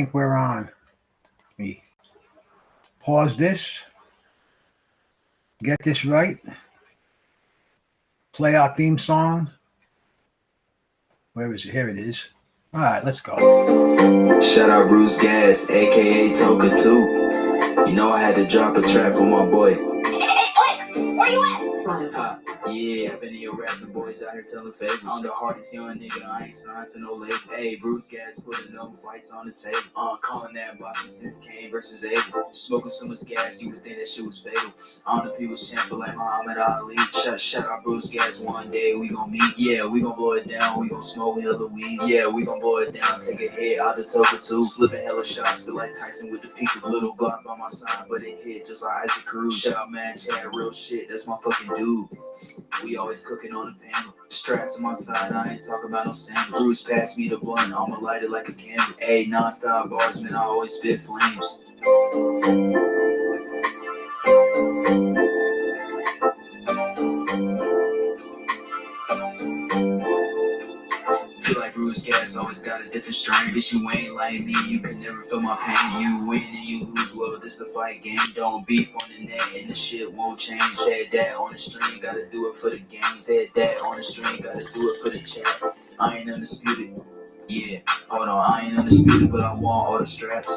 think we're on. Let me pause this. Get this right. Play our theme song. Where is it? Here it is. All right, let's go. Shout out Bruce Gas, aka Toka 2. You know I had to drop a track for my boy. Hey, where you at? Yeah, I've been in your rapping boys out here telling favors. I'm the hardest young nigga, I ain't signed to no label. Hey, Bruce Gas putting them fights on the table. Calling that Boston since Kane versus Abel. Smoking so much gas, you would think that shit was fatal. On the people's champion like Muhammad Ali. Shout out Bruce Gas, one day we gon' meet. Yeah, we gon' blow it down, we gon' smoke hella weed. Yeah, we gon' blow it down, take a hit out the Toka 2. Slipping hella shots, feel like Tyson with the peak of little Glock by my side, but it hit just like Isaac Cruz. Shout out Man Chad, real shit, that's my fucking dude. We always cooking on the panel. Strapped to my side, I ain't talking about no sandwich. Bruce passed me the blunt, I'ma light it like a candle. Ayy, non-stop bars, man, I always spit flames. Feel like Bruce Gas always got a different strain. Bitch, you ain't like me, you can never feel my pain. You win and you lose, well, this the fight game. Don't beef on the net and the shit won't change. Said that on the stream, gotta do it for the game. Said that on the stream, gotta do it for the chat. I ain't undisputed. Yeah, hold on, I ain't undisputed, but I want all the straps.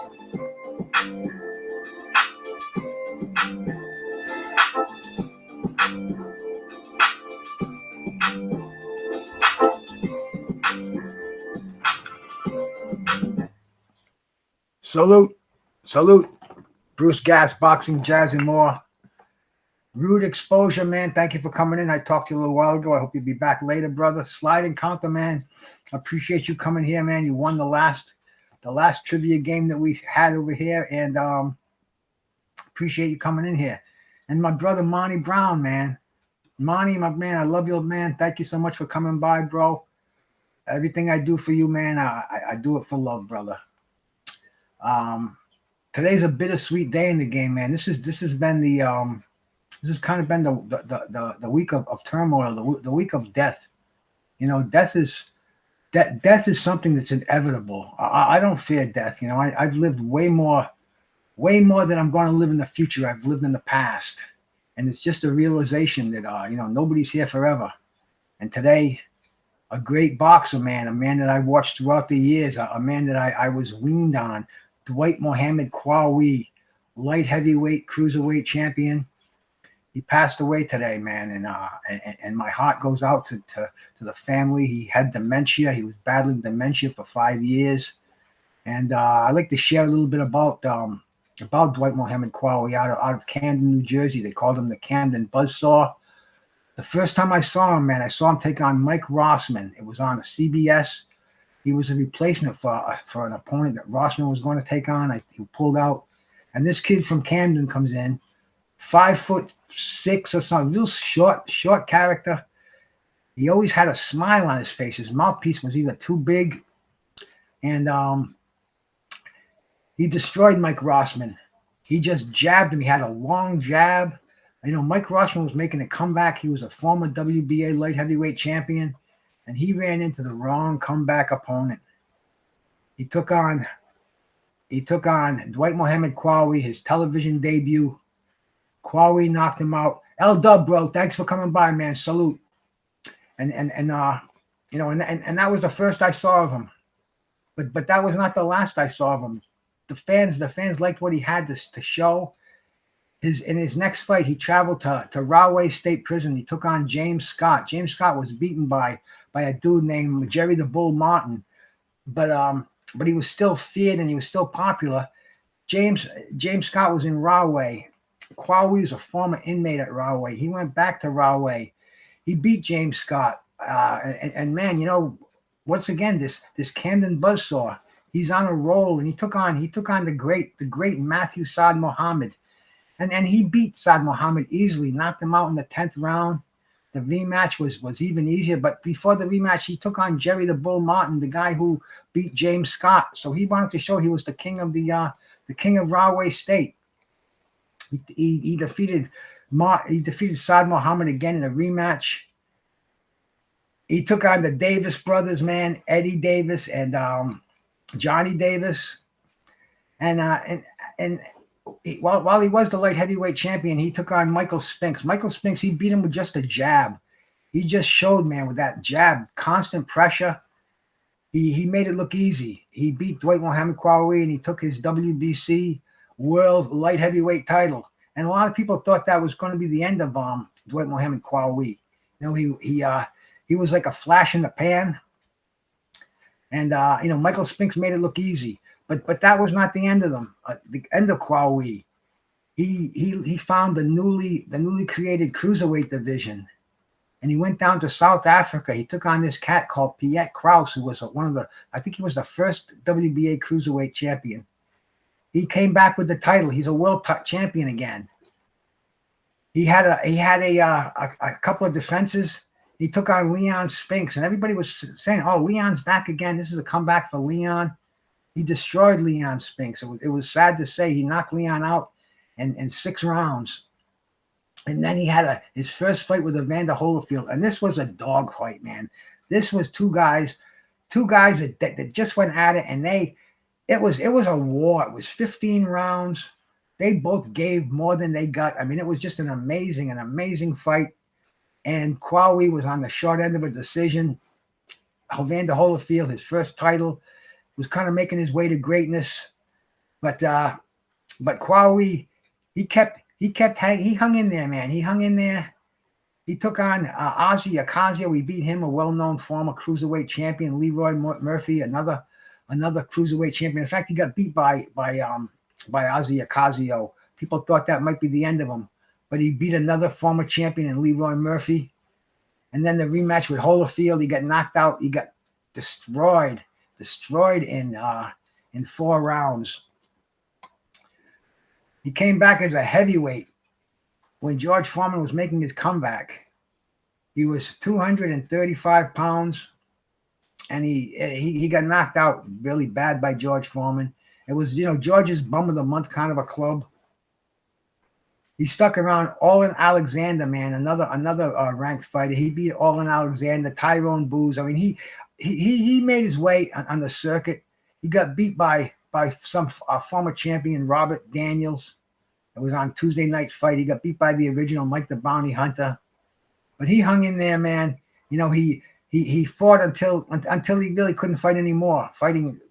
Salute. Bruce Gas, Boxing, Jazz, and more. Rude Exposure, man. Thank you for coming in. I talked to you a little while ago. I hope you'll be back later, brother. Slide Encounter, man. I appreciate you coming here, man. You won the last trivia game that we had over here, and appreciate you coming in here. And my brother Monty Brown, man. Monty, my man, I love you, man. Thank you so much for coming by, bro. Everything I do for you, man, I do it for love, brother. Today's a bittersweet day in the game, man. This has been this has kind of been the week of turmoil, the week of death. You know, death is something that's inevitable. I don't fear death. You know, I've lived way more than I'm going to live in the future. I've lived in the past, and it's just a realization that you know, nobody's here forever. And today, a great boxer, man, a man that I watched throughout the years, a man that I was weaned on, Dwight Mohammed Qawi, light heavyweight, cruiserweight champion. He passed away today, man, and my heart goes out to the family. He had dementia. He was battling dementia for 5 years, and I'd like to share a little bit about Dwight Mohammed Qawi out of Camden, New Jersey. They called him the Camden Buzzsaw. The first time I saw him, man, I saw him take on Mike Rossman. It was on a CBS. He was a replacement for an opponent that Rossman was going to take on. He pulled out, and this kid from Camden comes in, 5'6" or something, real short character. He always had a smile on his face. His mouthpiece was either too big, and he destroyed Mike Rossman. He just jabbed him. He had a long jab. You know, Mike Rossman was making a comeback. He was a former WBA light heavyweight champion, and he ran into the wrong comeback opponent. He took on Dwight Mohammed Qawi, his television debut. Qawi knocked him out. L-Dub, bro, thanks for coming by, man. Salute. And you know, and that was the first I saw of him. But that was not the last I saw of him. The fans liked what he had to show. In his next fight, he traveled to Rahway State Prison. He took on James Scott. James Scott was beaten by a dude named Jerry the Bull Martin, but he was still feared and he was still popular. James Scott was in Rahway. Qawi was a former inmate at Rahway. He went back to Rahway. He beat James Scott, and man, you know, once again, this Camden Buzzsaw, he's on a roll, and he took on the great Matthew Saad Muhammad. And he beat Saad Muhammad easily, knocked him out in the 10th round. The rematch was even easier. But before the rematch, he took on Jerry the Bull Martin, the guy who beat James Scott. So he wanted to show he was the king of Rahway State. He defeated Saad Muhammad again in a rematch. He took on the Davis brothers, man, Eddie Davis and Johnny Davis. And while he was the light heavyweight champion, he took on Michael Spinks. Michael Spinks, he beat him with just a jab. He just showed, man, with that jab, constant pressure. He made it look easy. He beat Dwight Mohammed Qawi, and he took his WBC World Light Heavyweight title. And a lot of people thought that was going to be the end of Dwight Mohammed Qawi. You know, he was like a flash in the pan. And you know, Michael Spinks made it look easy. But that was not the end of them. The end of Qawi. He found the newly created cruiserweight division. And he went down to South Africa. He took on this cat called Piet Kraus, who was I think he was the first WBA cruiserweight champion. He came back with the title. He's a world champion again. He had a couple of defenses. He took on Leon Spinks, and everybody was saying, "Oh, Leon's back again. This is a comeback for Leon." He destroyed Leon Spinks. It was sad to say he knocked Leon out in 6 rounds. And then he had his first fight with Evander Holyfield, and this was a dog fight, man. This was two guys that just went at it, and it was a war. It was 15 rounds. They both gave more than they got. I mean, it was just an amazing fight. And Qawi was on the short end of a decision. Evander Holyfield, his first title, was kind of making his way to greatness, but Qawi, he hung in there, man. He hung in there. He took on Ozzy Ocasio. He beat him, a well-known former cruiserweight champion, Leroy Murphy, another cruiserweight champion. In fact, he got beat by Ozzy Ocasio. People thought that might be the end of him, but he beat another former champion in Leroy Murphy. And then the rematch with Holyfield, he got knocked out. He got destroyed in 4 rounds. He came back as a heavyweight when George Foreman was making his comeback. He was 235 pounds, and he got knocked out really bad by George Foreman. It was, you know, George's bum of the month kind of a club. He stuck around. Olin Alexander, man, another ranked fighter. He beat Olin Alexander, Tyrone Booz. I mean, he made his way on the circuit. He got beat by some former champion, Robert Daniels. It was on Tuesday Night Fight. He got beat by the original Mike the Bounty Hunter. But he hung in there, man. You know, he fought until he really couldn't fight anymore, fighting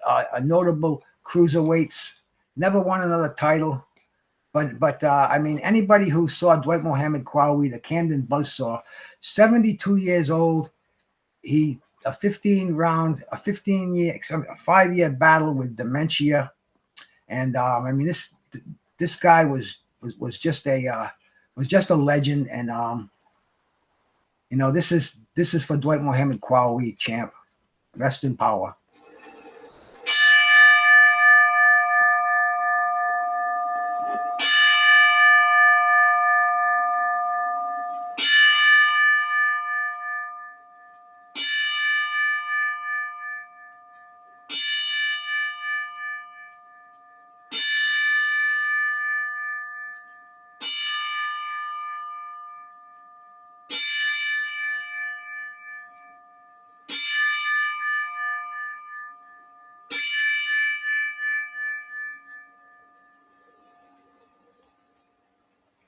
a notable cruiserweights. Never won another title. But I mean, anybody who saw Dwight Mohammed Qawi, the Camden Buzzsaw, 72 years old, a 5-year battle with dementia, and I mean, this guy was just a legend, and you know, this is for Dwight Mohammed Qawi, champ. Rest in power.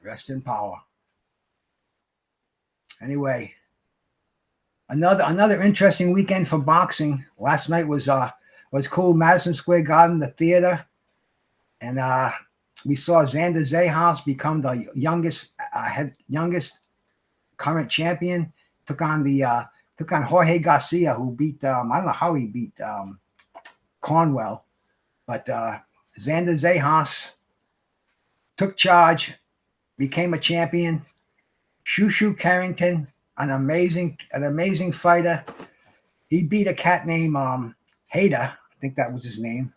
Rest in power. Anyway, another interesting weekend for boxing. Last night was cool. Madison Square Garden, the theater, and we saw Xander Zayhouse become the youngest current champion. Took on Jorge Garcia, who beat I don't know how he beat Cornwell, but Xander Zayhouse took charge, became a champion. Shushu Carrington, an amazing fighter. He beat a cat named Hader, I think that was his name.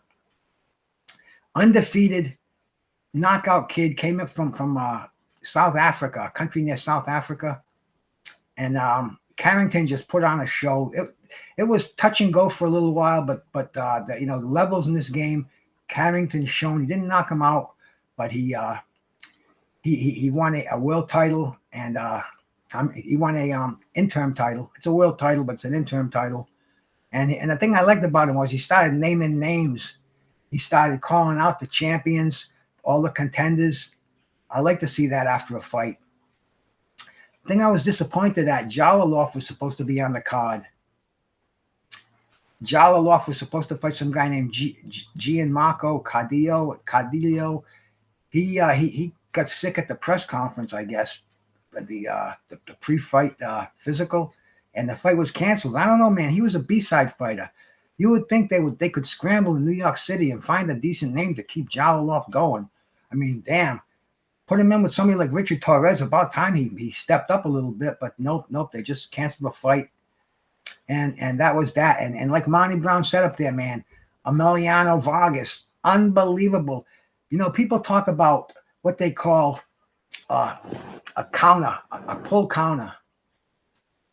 Undefeated knockout kid, came up from South Africa, a country near South Africa, and Carrington just put on a show. It was touch and go for a little while, but the levels in this game, Carrington shown. He didn't knock him out, but he won a world title, and he won a interim title. It's a world title, but it's an interim title. And the thing I liked about him was he started naming names. He started calling out the champions, all the contenders. I like to see that after a fight. The thing I was disappointed at, Jalaloff was supposed to be on the card. Jalaloff was supposed to fight some guy named Gianmarco Cadillo. He got sick at the press conference, I guess, the pre-fight physical, and the fight was canceled. I don't know, man. He was a B-side fighter. You would think they could scramble in New York City and find a decent name to keep Jalaloff going. I mean, damn. Put him in with somebody like Richard Torres. About time he stepped up a little bit, but nope. They just canceled the fight. And that was that. And like Monty Brown said up there, man, Emiliano Vargas, unbelievable. You know, people talk about what they call a counter, a pull counter.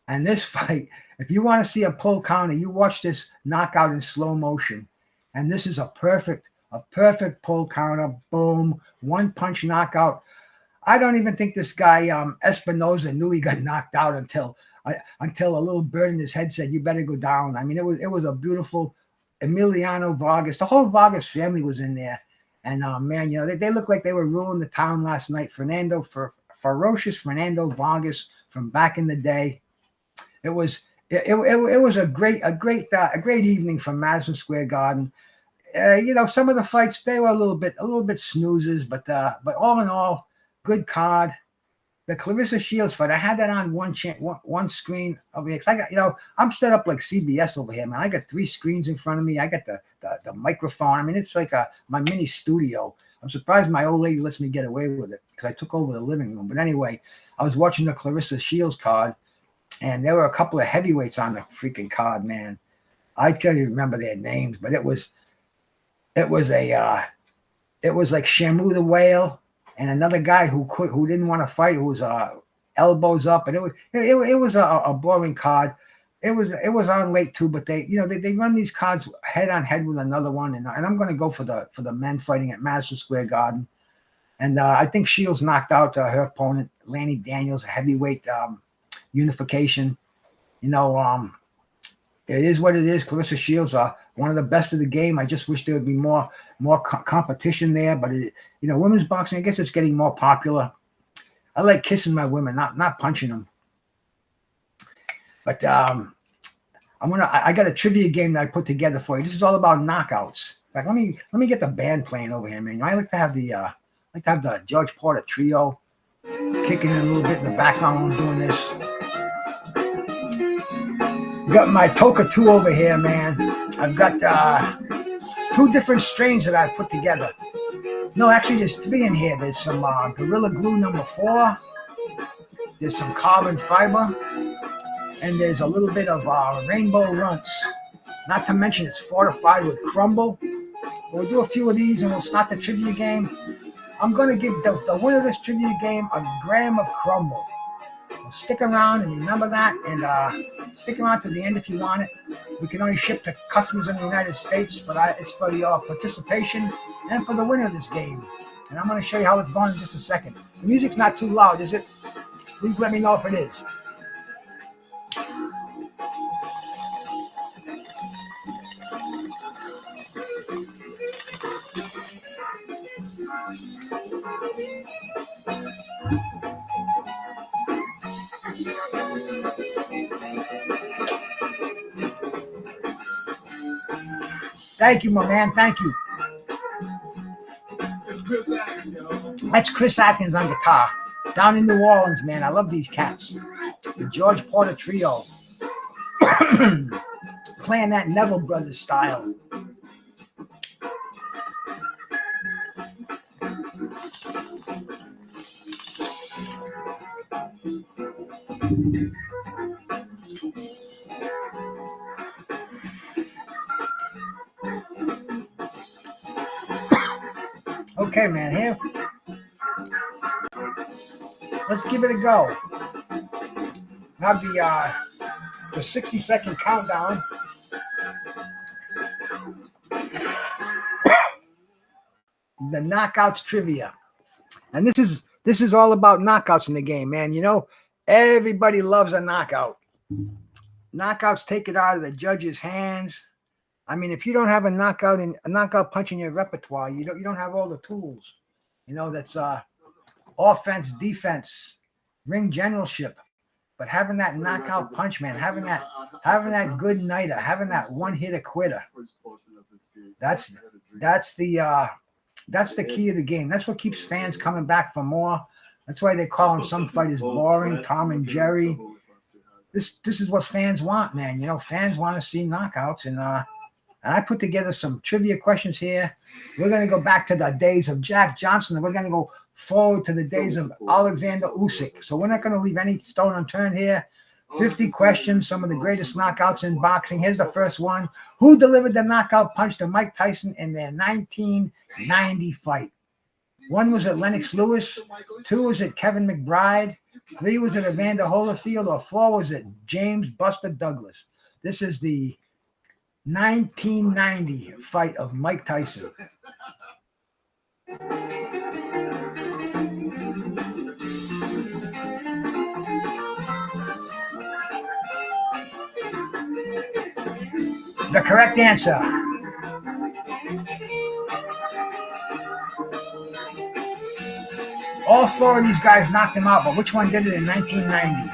And this fight, if you want to see a pull counter, you watch this knockout in slow motion. And this is a perfect pull counter. Boom, one punch knockout. I don't even think this guy Espinoza knew he got knocked out until a little bird in his head said, "You better go down." I mean, it was a beautiful Emiliano Vargas. The whole Vargas family was in there, and man, you know, they looked like they were ruling the town last night. Ferocious Fernando Vargas from back in the day. It was a great evening from Madison Square Garden. You know, some of the fights, they were a little bit snoozes, but all in all, good card. The Clarissa Shields fight, I had that on one screen over here. I'm set up like CBS over here, man. I got 3 screens in front of me. I got the microphone. I mean, it's like my mini studio. I'm surprised my old lady lets me get away with it because I took over the living room. But anyway, I was watching the Clarissa Shields card, and there were a couple of heavyweights on the freaking card, man. I can't even remember their names, but it was like Shamu the Whale and another guy who didn't want to fight, who was elbows up, and it was a boring card. It was on late too, but they run these cards head on head with another one, and I'm going to go for the men fighting at Madison Square Garden, and I think Shields knocked out her opponent Lanny Daniels, heavyweight unification. You know, it is what it is. Clarissa Shields are one of the best of the game. I just wish there would be more competition there. But women's boxing, I guess it's getting more popular. I like kissing my women, not punching them. But I got a trivia game that I put together for you. This is all about knockouts. Like let me get the band playing over here, man. I like to have the George Porter trio kicking in a little bit in the background when I'm doing this. Got my Toka 2 over here, man. I've got 2 different strains that I've put together. No, actually, there's 3 in here. There's some Gorilla Glue number 4. There's some carbon fiber. And there's a little bit of Rainbow Runts. Not to mention it's fortified with crumble. We'll do a few of these and we'll start the trivia game. I'm going to give the winner of this trivia game a gram of crumble. Stick around and remember that, and stick around to the end if you want it. We can only ship to customers in the United States, but it's for your participation and for the winner of this game. And I'm going to show you how it's going in just a second. The music's not too loud, is it? Please let me know if it is. Thank you, my man. Thank you. It's Chris Atkins, yo. That's Chris Atkins on guitar. Down in New Orleans, man. I love these cats. The George Porter trio. Playing that Neville Brothers style. Okay, man, here. Let's give it a go. Have the 60-second countdown. The knockouts trivia. And this is all about knockouts in the game, man. You know, everybody loves a knockout. Knockouts take it out of the judge's hands. I mean, if you don't have a knockout punch in your repertoire, you don't have all the tools. You know, that's offense, defense, ring generalship. But having that knockout punch, man, having that good nighter, having that one hitter quitter, that's the key of the game. That's what keeps fans coming back for more. That's why they call them some fighters boring, Tom and Jerry. This is what fans want, man. You know, fans want to see knockouts, and I put together some trivia questions here. We're going to go back to the days of Jack Johnson, and we're going to go forward to the days of Alexander Usyk. So we're not going to leave any stone unturned here. 50 questions, some of the greatest knockouts in boxing. Here's the first one. Who delivered the knockout punch to Mike Tyson in their 1990 fight? 1, was it Lennox Lewis? 2, was it Kevin McBride? 3, was it Evander Holyfield? Or 4, was it James Buster Douglas? This is the 1990 fight of Mike Tyson. The correct answer. All 4 of these guys knocked him out, but which one did it in 1990?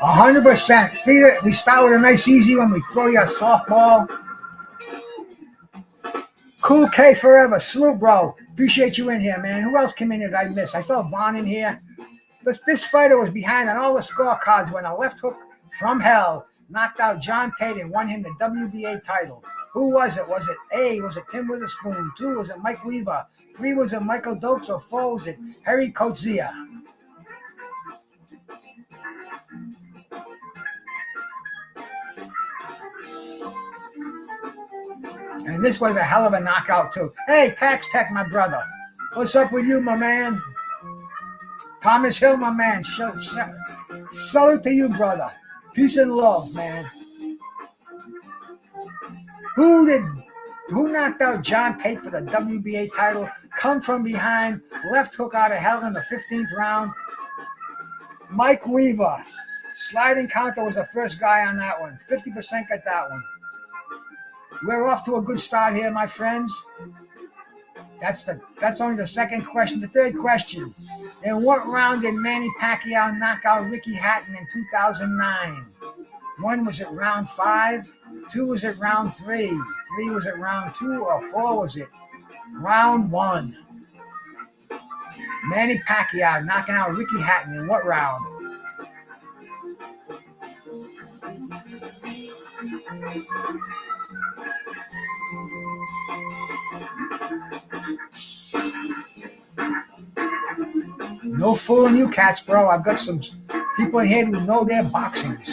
100%. See that we start with a nice easy one. We throw you a softball. Cool K forever. Salute, bro. Appreciate you in here, man. Who else came in here that I missed? I saw Vaughn in here. This fighter was behind on all the scorecards when a left hook from hell knocked out John Tate and won him the WBA title. Who was it? Was it A, was it Tim Witherspoon? 2, was it Mike Weaver? 3, was it Michael Dokes? Or 4, was it Harry Coetzee? And this was a hell of a knockout, too. Hey, Tax Tech, my brother. What's up with you, my man? Thomas Hill, my man. Salute to you, brother. Peace and love, man. Who knocked out John Tate for the WBA title? Come from behind, left hook out of hell in the 15th round. Mike Weaver. Sliding counter was the first guy on that one. 50% got that one. We're off to a good start here, my friends. That's only the second question. The third question. In what round did Manny Pacquiao knock out Ricky Hatton in 2009? 1, was it round 5? 2, was it round 3? 3, was it round 2? Or 4, was it round 1? Manny Pacquiao knocking out Ricky Hatton in what round? No fooling you cats, bro. I've got some people in here who know their boxings.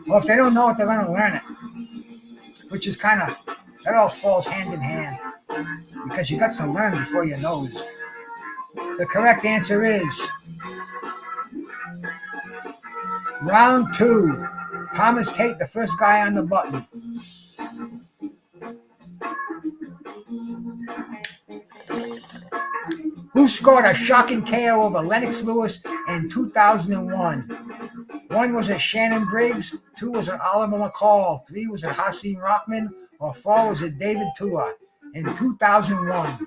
Well, if they don't know it, they're going to learn it. Which is kind of, that all falls hand in hand. Because you got to learn before you know. The correct answer is round 2. Thomas Tate, the first guy on the button. Who scored a shocking KO over Lennox Lewis in 2001? 1, was it Shannon Briggs? 2, was it Oliver McCall? 3, was it Hasim Rahman? Or 4, was it David Tua in 2001?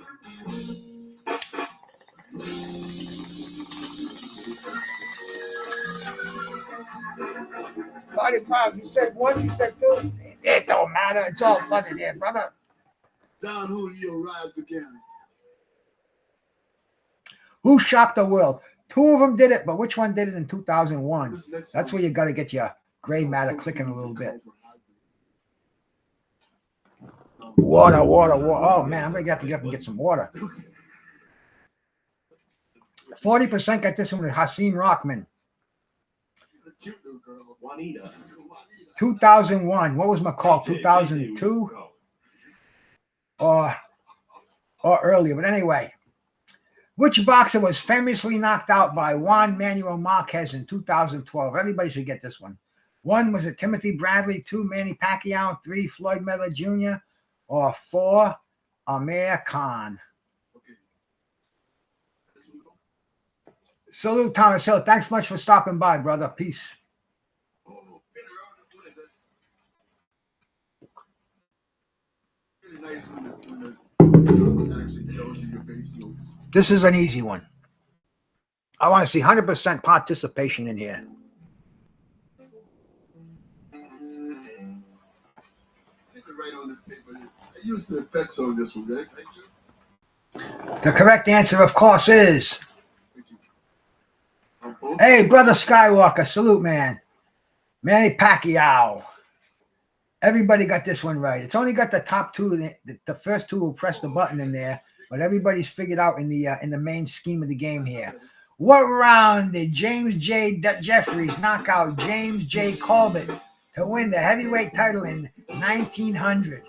Buddy Bob, you said 1, you said 2. It don't matter. It's all funny there, brother. Don Julio rides again. Who shocked the world? 2 of them did it, but which one did it in 2001? That's where you got to get your gray matter clicking a little bit. Water. Oh, man, I'm going to have to get up and get some water. 40% got this one with Hasim Rahman. 2001. What was McCall? 2002? Or earlier. But anyway. Which boxer was famously knocked out by Juan Manuel Marquez in 2012? Everybody should get this one. 1, was it Timothy Bradley? 2, Manny Pacquiao? 3, Floyd Mayweather Jr.? Or 4, Amir Khan? Salute, Thomas Hill. Thanks much for stopping by, brother. Peace. Oh, really nice when the drummer actually tells you your bass notes. This is an easy one. I want to see 100% participation in here. Right on this paper. I used the effects on this one, right? The correct answer, of course, is... Hey, brother Skywalker. Salute, man. Manny Pacquiao. Everybody got this one right. It's only got the top two. The first two will press the button in there, but everybody's figured out in the main scheme of the game here. What round did James J. Jeffries knock out James J. Corbett to win the heavyweight title in 1900?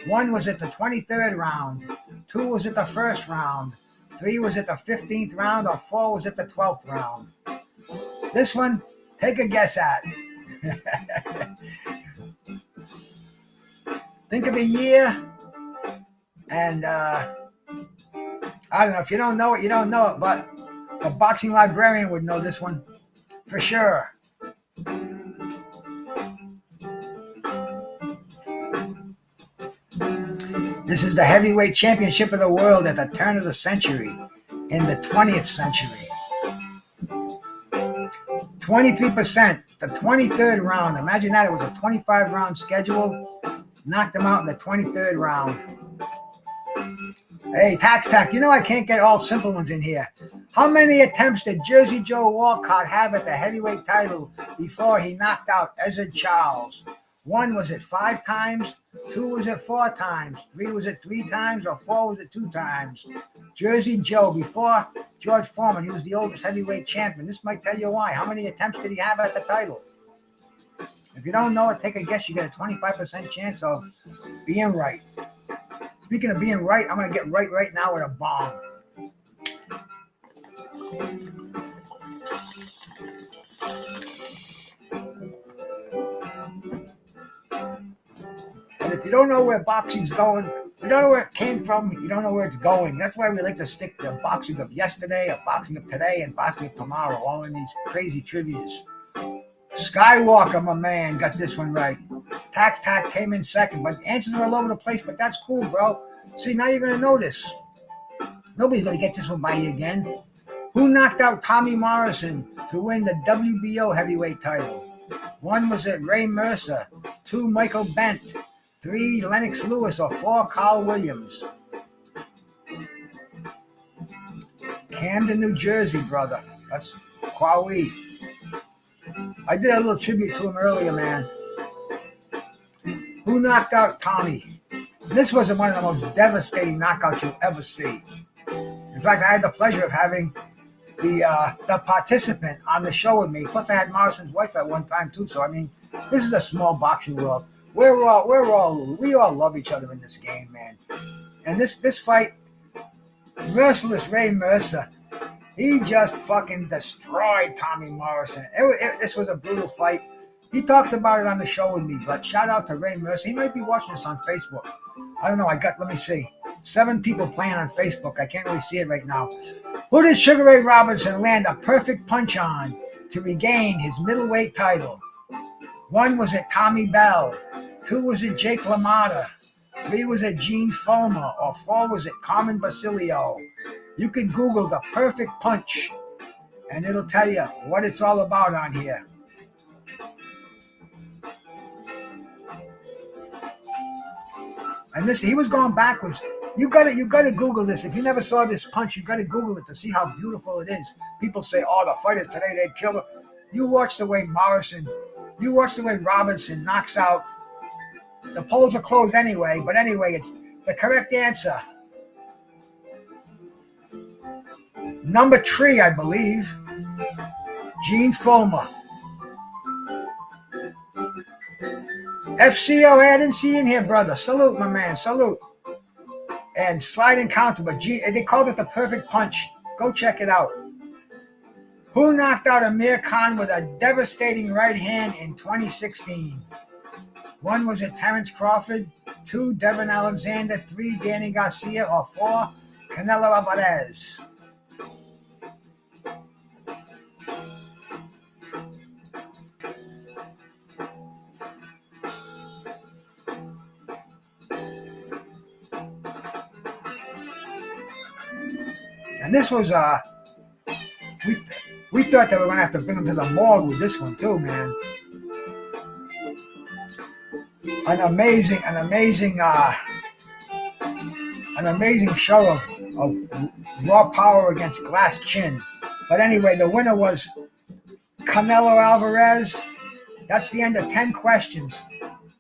1 was at the 23rd round, 2 was at the first round, 3 was at the 15th round, or 4 was at the 12th round. This one, take a guess at. Think of a year, and I don't know. If you don't know it, you don't know it, but the boxing librarian would know this one for sure. This is the heavyweight championship of the world at the turn of the century, in the 20th century. 23%, the 23rd round. Imagine that, it was a 25-round schedule. Knocked them out in the 23rd round. Hey, Tax, you know I can't get all simple ones in here. How many attempts did Jersey Joe Walcott have at the heavyweight title before he knocked out Ezzard Charles? 1 was it 5 times, 2 was it 4 times, 3 was it 3 times, or 4 was it 2 times? Jersey Joe, before George Foreman, he was the oldest heavyweight champion. This might tell you why. How many attempts did he have at the title? If you don't know it, take a guess. You get a 25% chance of being right. Speaking of being right, I'm going to get right now with a bomb. And if you don't know where boxing's going, you don't know where it came from, you don't know where it's going. That's why we like to stick to boxing of yesterday, or boxing of today, and boxing of tomorrow, all in these crazy trivias. Skywalker, my man, got this one right. Tax came in second, but answers are all over the place, but that's cool, bro. See, now you're going to know this. Nobody's going to get this one by you again. Who knocked out Tommy Morrison to win the WBO heavyweight title? 1 was it Ray Mercer, 2 Michael Bent, 3 Lennox Lewis, or 4 Carl Williams? Camden, New Jersey, brother. That's Qawi. I did a little tribute to him earlier, man. Who knocked out Tommy? This was one of the most devastating knockouts you'll ever see. In fact, I had the pleasure of having the participant on the show with me. Plus, I had Morrison's wife at one time too. So I mean, this is a small boxing world. We all love each other in this game, man. And this fight, merciless Ray Mercer, he just fucking destroyed Tommy Morrison. This was a brutal fight. He talks about it on the show with me, but shout out to Ray Mercer. He might be watching this on Facebook. I don't know. Let me see. 7 people playing on Facebook. I can't really see it right now. Who did Sugar Ray Robinson land a perfect punch on to regain his middleweight title? 1 was it Tommy Bell, 2 was it Jake LaMotta, 3 was it Gene Fulmer, or 4 was it Carmen Basilio? You can Google the perfect punch, and it'll tell you what it's all about on here. And he was going backwards. You gotta Google this. If you never saw this punch, you gotta Google it to see how beautiful it is. People say, "Oh, the fighters today, they'd kill her." You watch the way Robinson knocks out. The polls are closed anyway, but anyway, it's the correct answer. Number 3, I believe. Gene Fulmer. FCO, I didn't see you in here, brother. Salute, my man. Salute. And slide and counter, but they called it the perfect punch. Go check it out. Who knocked out Amir Khan with a devastating right hand in 2016? 1 was it Terrence Crawford, 2 Devin Alexander, 3 Danny Garcia, or 4 Canelo Alvarez? And this was we thought they were gonna have to bring him to the morgue with this one too, man. An amazing show of raw power against glass chin. But anyway, the winner was Canelo Alvarez. That's the end of 10 questions.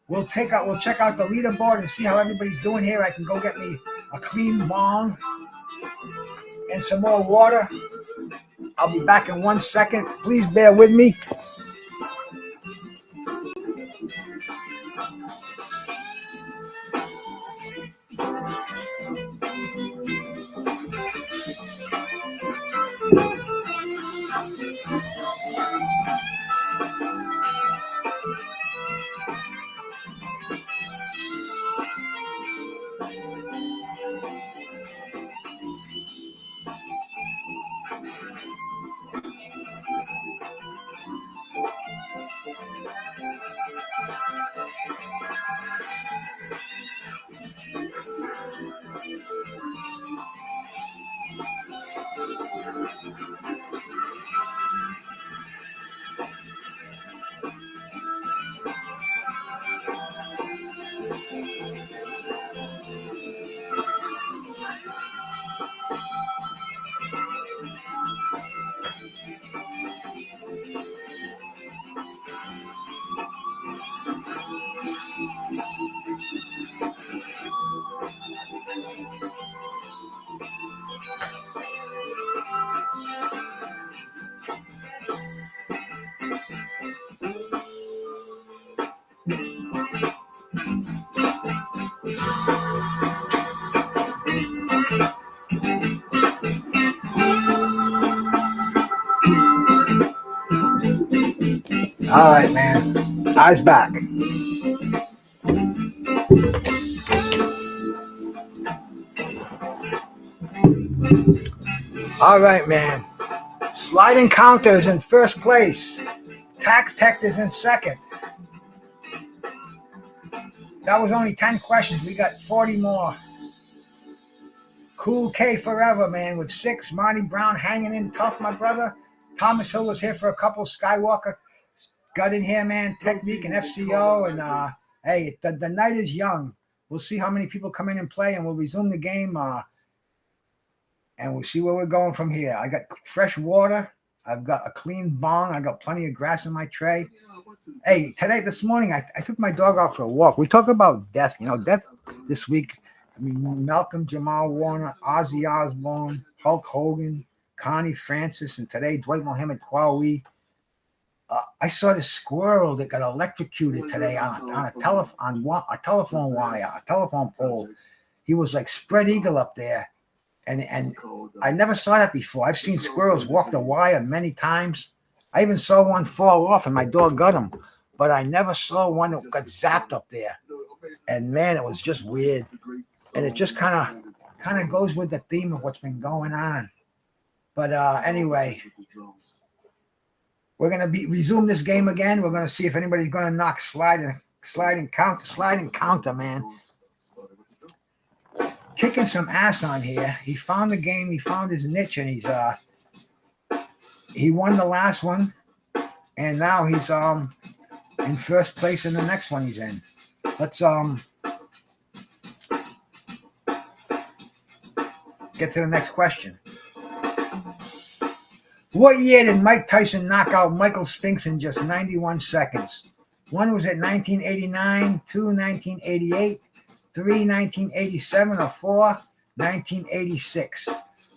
We'll check out the leaderboard and see how everybody's doing here. I can go get me a clean bong and some more water. I'll be back in 1 second. Please bear with me. All right, man. Eyes back. All right, man. Sliding Counter is in first place. Tax Tech is in second. That was only 10 questions. We got 40 more. Cool K Forever, man, with 6. Marty Brown hanging in tough, my brother. Thomas Hill was here for a couple. Skywalker got in here, man. Technique and FCO. And hey, the night is young. We'll see how many people come in and play, and we'll resume the game. And we'll see where we're going from here. I got fresh water. I've got a clean bong. I got plenty of grass in my tray. Hey, this morning, I took my dog out for a walk. We talk about death. You know, death this week. I mean, Malcolm Jamal Warner, Ozzy Osbourne, Hulk Hogan, Connie Francis, and today, Dwight Mohammed Qawi. I saw this squirrel that got electrocuted today on a telephone wire, a telephone pole. He was like spread eagle up there. And I never saw that before. I've seen squirrels walk the wire many times. I even saw one fall off and my dog got him. But I never saw one that got zapped up there. And man, it was just weird. And it just kind of goes with the theme of what's been going on. But anyway, we're going to resume this game again. We're going to see if anybody's going to knock sliding counter, man. Kicking some ass on here. He found the game. He found his niche, and he won the last one, and now he's in first place in the next one he's in. Let's get to the next question. What year did Mike Tyson knock out Michael Spinks in just 91 seconds? 1 was at 1989, 2 1988. 3, 1987, or 4, 1986.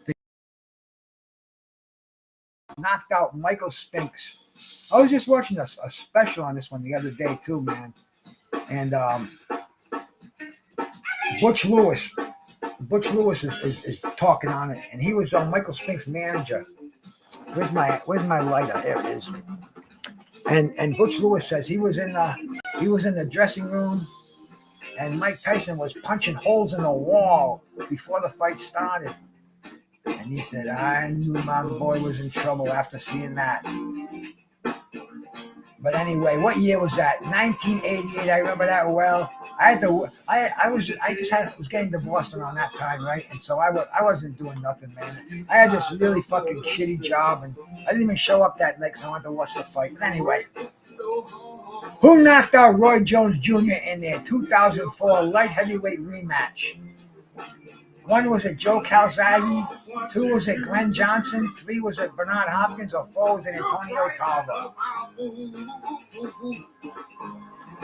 They knocked out Michael Spinks. I was just watching a special on this one the other day too, man. And Butch Lewis is talking on it, and he was Michael Spinks' manager. Where's my lighter? There it is. And Butch Lewis says he was in the dressing room. And Mike Tyson was punching holes in the wall before the fight started. And he said, I knew my boy was in trouble after seeing that. But anyway, what year was that? 1988. I remember that well. I had to. I just was getting divorced around that time, right? And so I wasn't doing nothing, man. I had this really fucking shitty job, and I didn't even show up that night because I wanted to watch the fight. But anyway, who knocked out Roy Jones Jr. in their 2004 light heavyweight rematch? One was it Joe Calzaghe, two was it Glenn Johnson, three was it Bernard Hopkins, or four was it Antonio Tarver.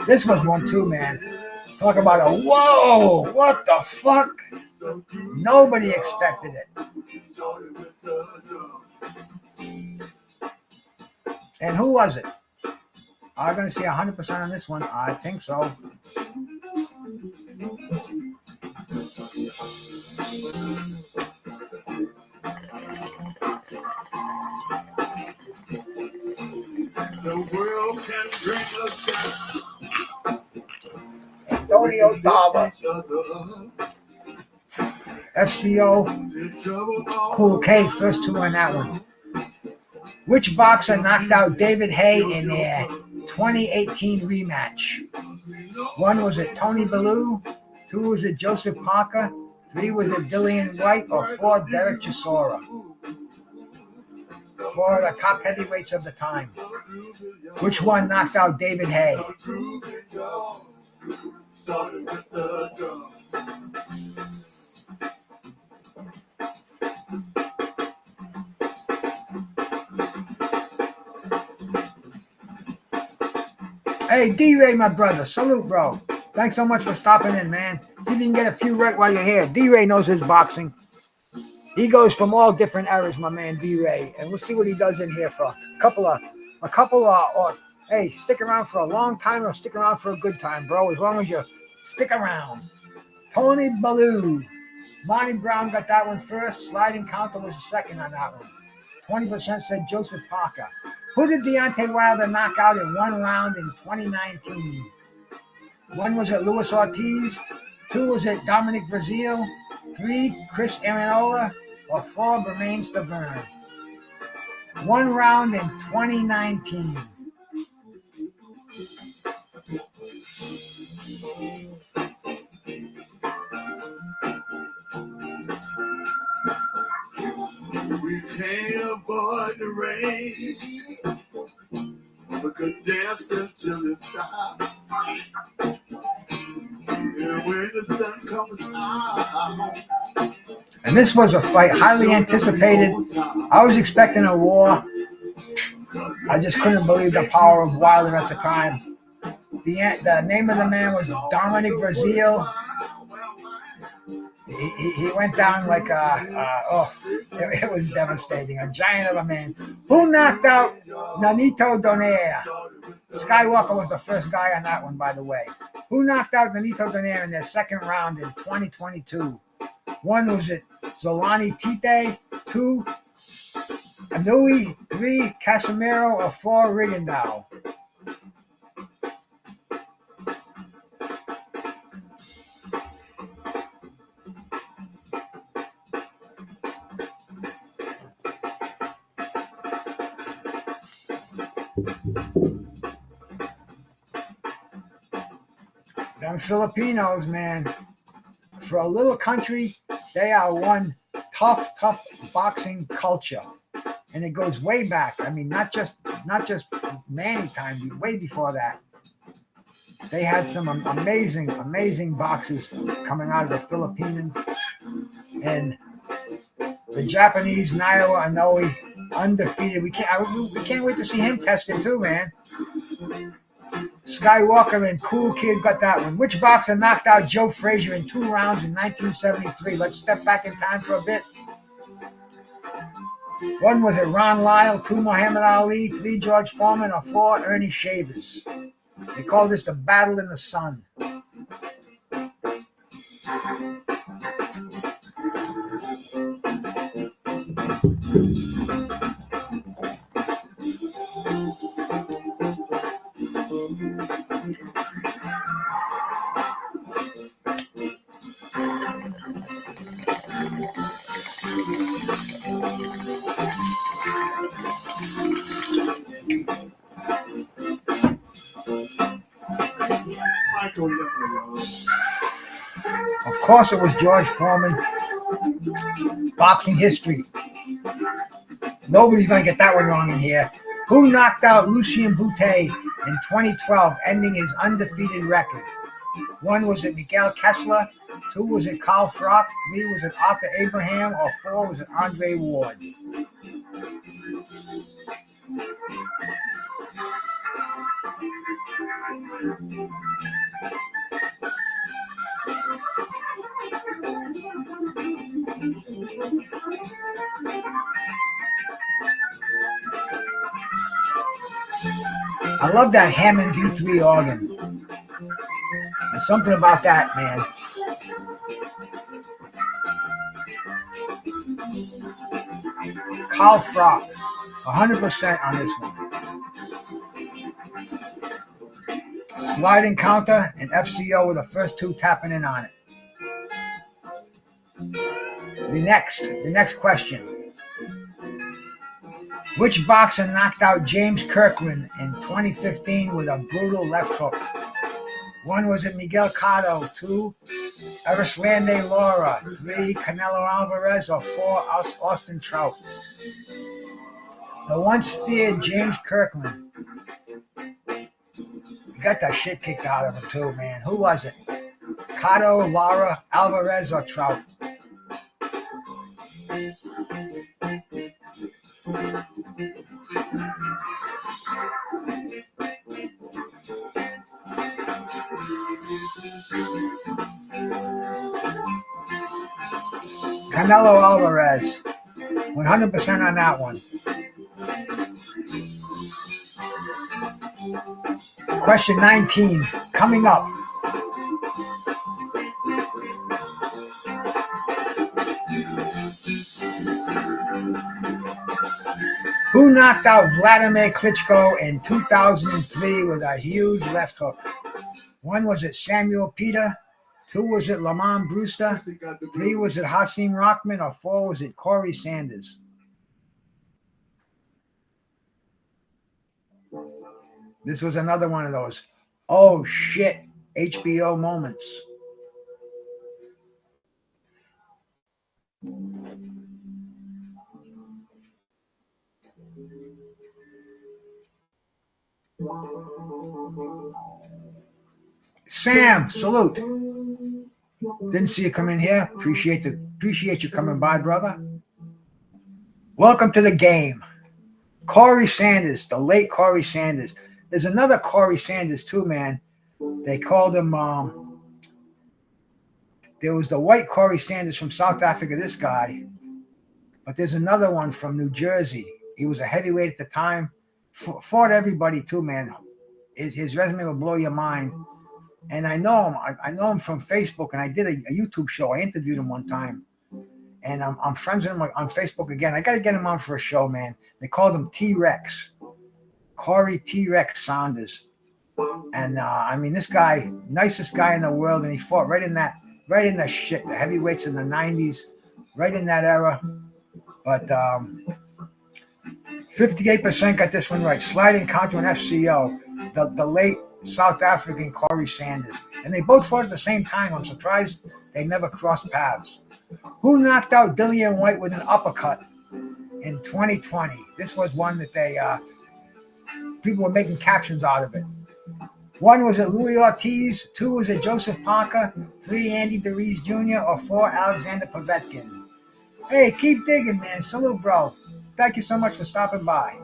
This was one too, man. Talk about a whoa, what the fuck? Nobody expected it. And who was it? Are we going to see 100% on this one? I think so. The world can bring us down. Antonio Tarver. FCO. Cool K, first two on that one. Which boxer knocked out David Haye in their 2018 rematch? One was it Tony Bellew, two was it Joseph Parker, three was it Dillian White, or four Derek Chisora? Four of the top heavyweights of the time. Which one knocked out David Haye? Hey, D-Ray, my brother. Salute, bro. Thanks so much for stopping in, man. See if you can get a few right while you're here. D-Ray knows his boxing. He goes from all different eras, my man D-Ray. And we'll see what he does in here for a couple of, or hey, stick around for a long time or stick around for a good time, bro. As long as you stick around. Tony Bellew. Monty Brown got that one first. Sliding counter was the second on that one. 20% said Joseph Parker. Who did Deontay Wilder knock out in one round in 2019? One was it Luis Ortiz, two was it Dominic Breazeale, three Chris Arenola, or four Bermane Stiverne? One round in 2019. We can't avoid the rain. We could dance until it stops. And when the sun comes out. And this was a fight highly anticipated. I was expecting a war. I just couldn't believe the power of Wilder at the time. The name of the man was Dominic Breazeale. He went down like it was devastating. A giant of a man. Who knocked out Nonito Donaire? Skywalker was the first guy on that one, by the way. Who knocked out Nonito Donaire in their second round in 2022? One was it Zolani Tite, two Anui, three Casemiro, or four Rigondeaux? Them Filipinos, man, for a little country, they are one tough boxing culture, and it goes way back. I mean, not just Manny time, way before that. They had some amazing boxers coming out of the Philippines, and the Japanese Naoya Inoue, undefeated. We can't wait to see him tested too, man. Skywalker and Cool Kid got that one. Which boxer knocked out Joe Frazier in 2 rounds in 1973? Let's step back in time for a bit. One was it Ron Lyle, two Muhammad Ali, three George Foreman, or four Ernie Shavers. They call this the Battle in the Sun. My I told you. Of course, it was George Foreman. Boxing history. Nobody's going to get that one wrong in here. Who knocked out Lucien Boutte in 2012, ending his undefeated record? 1, was it Miguel Kessler? 2, was it Carl Froch? 3, was it Arthur Abraham? Or 4, was it Andre Ward? I love that Hammond B3 organ. There's something about that, man. Carl Froch, 100% on this one. Sliding counter and FCO were the first two tapping in on it. The next question. Which boxer knocked out James Kirkland in 2015 with a brutal left hook? 1, was it Miguel Cotto? 2, Erislandy Lara? 3, Canelo Alvarez? Or 4, Austin Trout? The once feared James Kirkland. He got that shit kicked out of him too, man. Who was it? Cotto, Lara, Alvarez, or Trout? Canelo Alvarez, 100% on that one. Question 19, coming up. Who knocked out Vladimir Klitschko in 2003 with a huge left hook? 1, was it Samuel Peter? 2, was it Lamont Brewster? 3, was it Hasim Rahman? Or 4, was it Corey Sanders? This was another one of those, oh shit, HBO moments. Sam, salute. Didn't see you come in here. Appreciate you coming by, brother. Welcome to the game. Corey Sanders, the late Corey Sanders. There's another Corey Sanders too, man. They called him, there was the white Corey Sanders from South Africa, this guy. But there's another one from New Jersey. He was a heavyweight at the time. Fought everybody too, man. His resume will blow your mind. And I know him. I know him from Facebook, and I did a YouTube show. I interviewed him one time. And I'm friends with him on Facebook again. I got to get him on for a show, man. They called him T-Rex. Corey T-Rex Sanders. And I mean, this guy, nicest guy in the world, and he fought right in the shit, the heavyweights in the 90s, right in that era. But 58% got this one right. Sliding counter and FCO, the late South African Corey Sanders. And they both fought at the same time. I'm surprised they never crossed paths. Who knocked out Dillian White with an uppercut in 2020? This was one that they people were making captions out of it. 1, was it Louis Ortiz? 2, was it Joseph Parker? 3, Andy DeReese Jr. Or 4, Alexander Povetkin? Hey, keep digging, man. Salute, bro. Thank you so much for stopping by.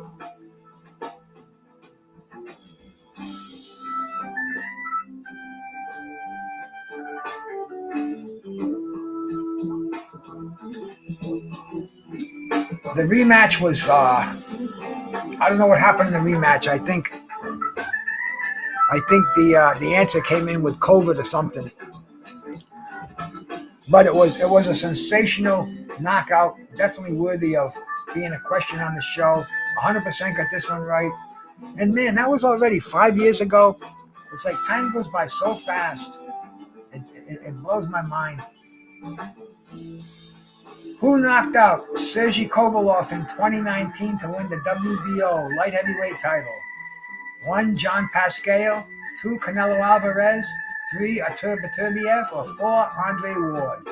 The rematch was, I don't know what happened in the rematch. I think the answer came in with COVID or something. But it was a sensational knockout, definitely worthy of being a question on the show. 100% got this one right. And man, that was already 5 years ago. It's like time goes by so fast. It blows my mind. Who knocked out Sergey Kovalev in 2019 to win the WBO light heavyweight title? 1, John Pascal. 2, Canelo Alvarez. 3, Turbiev, or 4, Andre Ward.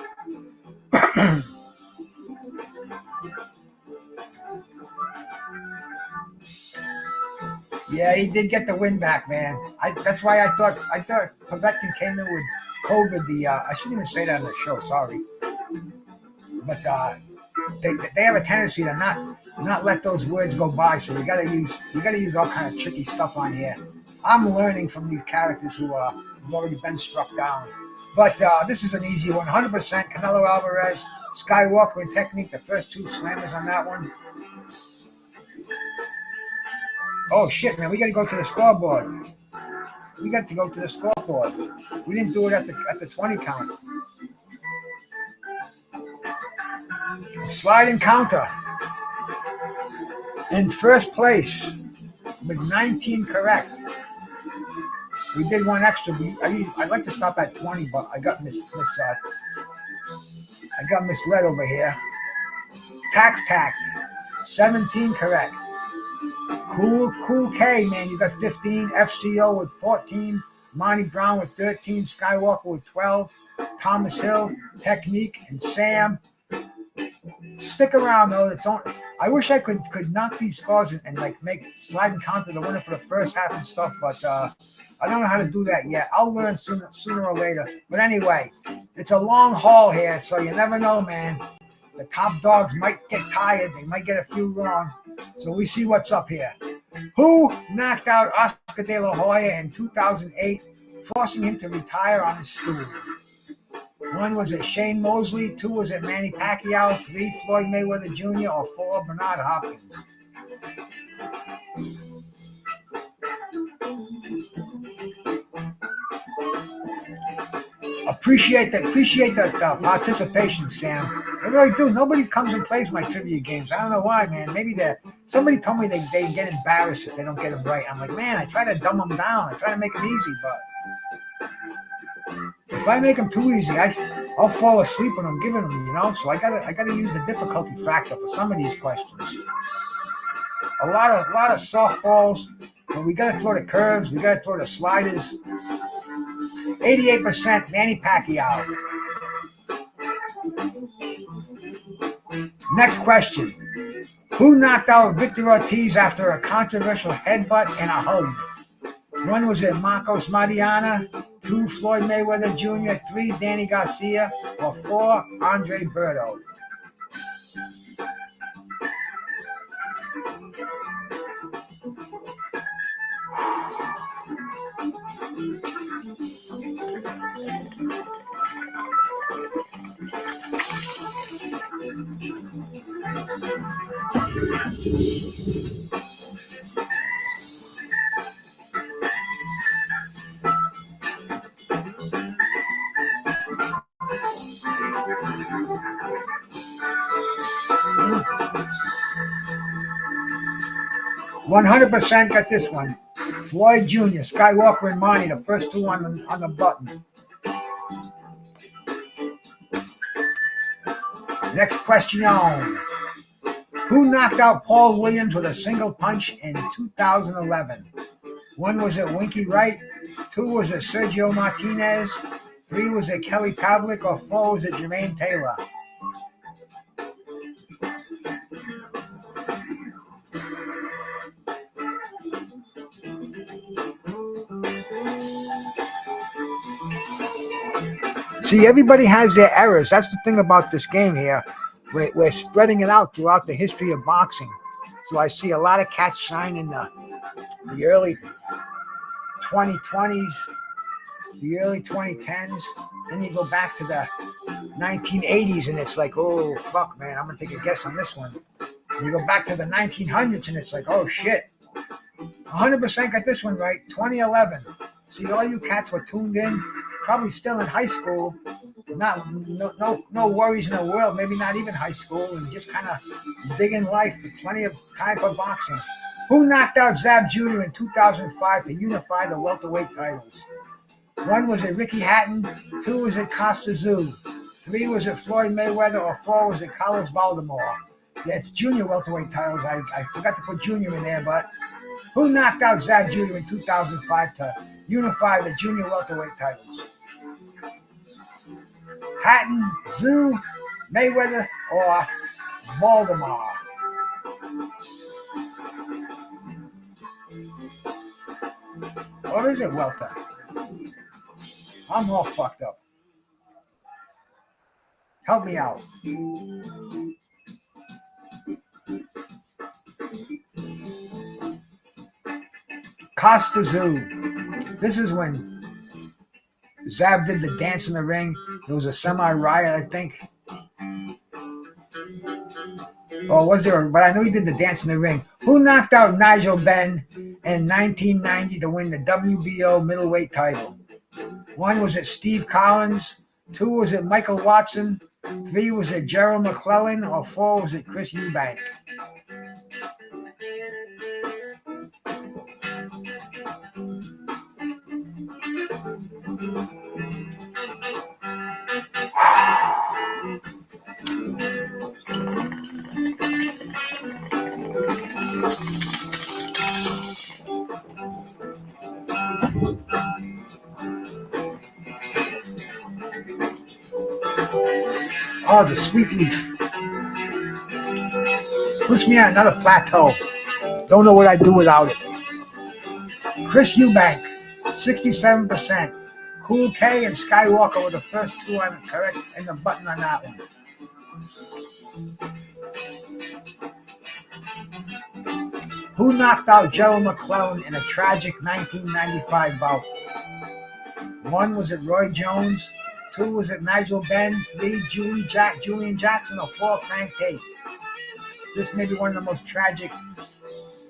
Yeah, he did get the win back, man. That's why I thought Povetkin came in with COVID. I shouldn't even say that on the show. Sorry, but they have a tendency to not let those words go by. So you gotta use all kind of tricky stuff on here. I'm learning from these characters who've already been struck down. But this is an easy one. 100% Canelo Alvarez, Skywalker and technique. The first 2 slammers on that one. Oh shit, man! We got to go to the scoreboard. We got to go to the scoreboard. We didn't do it at the 20 count. Sliding counter. In first place with 19 correct. We did one extra. I'd like to stop at 20, but I got misled over here. Tax Pact, 17 correct. Cool K, man, you got 15. FCO with 14. Monty Brown with 13. Skywalker with 12. Thomas Hill, Technique, and Sam. Stick around though. I wish I could knock these scores and like make slide and counter the winner for the first half and stuff, but I don't know how to do that yet. I'll learn sooner or later. But anyway, it's a long haul here, so you never know, man. The top dogs might get tired. They might get a few wrong. So we see what's up here. Who knocked out Oscar De La Hoya in 2008, forcing him to retire on his stool? 1 was it Shane Mosley, 2 was it Manny Pacquiao, 3 Floyd Mayweather Jr., or 4 Bernard Hopkins? Appreciate the participation, Sam. I really do. Nobody comes and plays my trivia games. I don't know why, man. Maybe somebody told me they get embarrassed if they don't get them right. I'm like, man, I try to dumb them down. I try to make them easy, but if I make them too easy, I'll fall asleep when I'm giving them, you know. So I gotta use the difficulty factor for some of these questions. A lot of softballs, but we gotta throw the curves. We gotta throw the sliders. 88% Manny Pacquiao. Next question. Who knocked out Victor Ortiz after a controversial headbutt and a hug? 1 was it Marcos Mariana, 2 Floyd Mayweather Jr., 3 Danny Garcia, or 4 Andre Berto? %100% got this one. Floyd Jr., Skywalker, and Monty, the first 2 on the button. Next question. Who knocked out Paul Williams with a single punch in 2011? 1 was it Winky Wright, 2 was it Sergio Martinez, 3 was it Kelly Pavlik, or 4 was it Jermaine Taylor? See, everybody has their errors. That's the thing about this game here. We're spreading it out throughout the history of boxing. So I see a lot of cats shine in the early 2020s, the early 2010s. Then you go back to the 1980s and it's like, oh, fuck, man, I'm going to take a guess on this one. And you go back to the 1900s and it's like, oh, shit. 100% got this one right. 2011. See, all you cats were tuned in, probably still in high school. No worries in the world, maybe not even high school, and just kind of digging life, but plenty of time for boxing. Who knocked out Zab Jr. in 2005 to unify the welterweight titles? 1 was it Ricky Hatton, 2 was it Costa Zoo, 3 was it Floyd Mayweather, or 4 was it Carlos Baltimore? Yeah, it's junior welterweight titles. I forgot to put junior in there, but Who knocked out Zab Judah in 2005 to unify the junior welterweight titles? Hatton, Zoo, Mayweather, or Baltimore? Or is it welter? I'm all fucked up. Help me out. Costa Zoo. This is when Zab did the dance in the ring. There was a semi-riot, I think. Or was there? But I know he did the dance in the ring. Who knocked out Nigel Benn in 1990 to win the WBO middleweight title? 1, was it Steve Collins? 2, was it Michael Watson? 3, was it Gerald McClellan? Or 4, was it Chris Eubank? Oh, the sweet leaf. Puts me on another plateau. Don't know what I'd do without it. Chris Eubank, 67%. Cool K and Skywalker were the first 2 on the correct and the button on that one. Who knocked out Gerald McClellan in a tragic 1995 bout? 1, was it Roy Jones? 2, was it Nigel Benn? 3, Julian Jackson? Or 4, Frank Tate? This may be one of the most tragic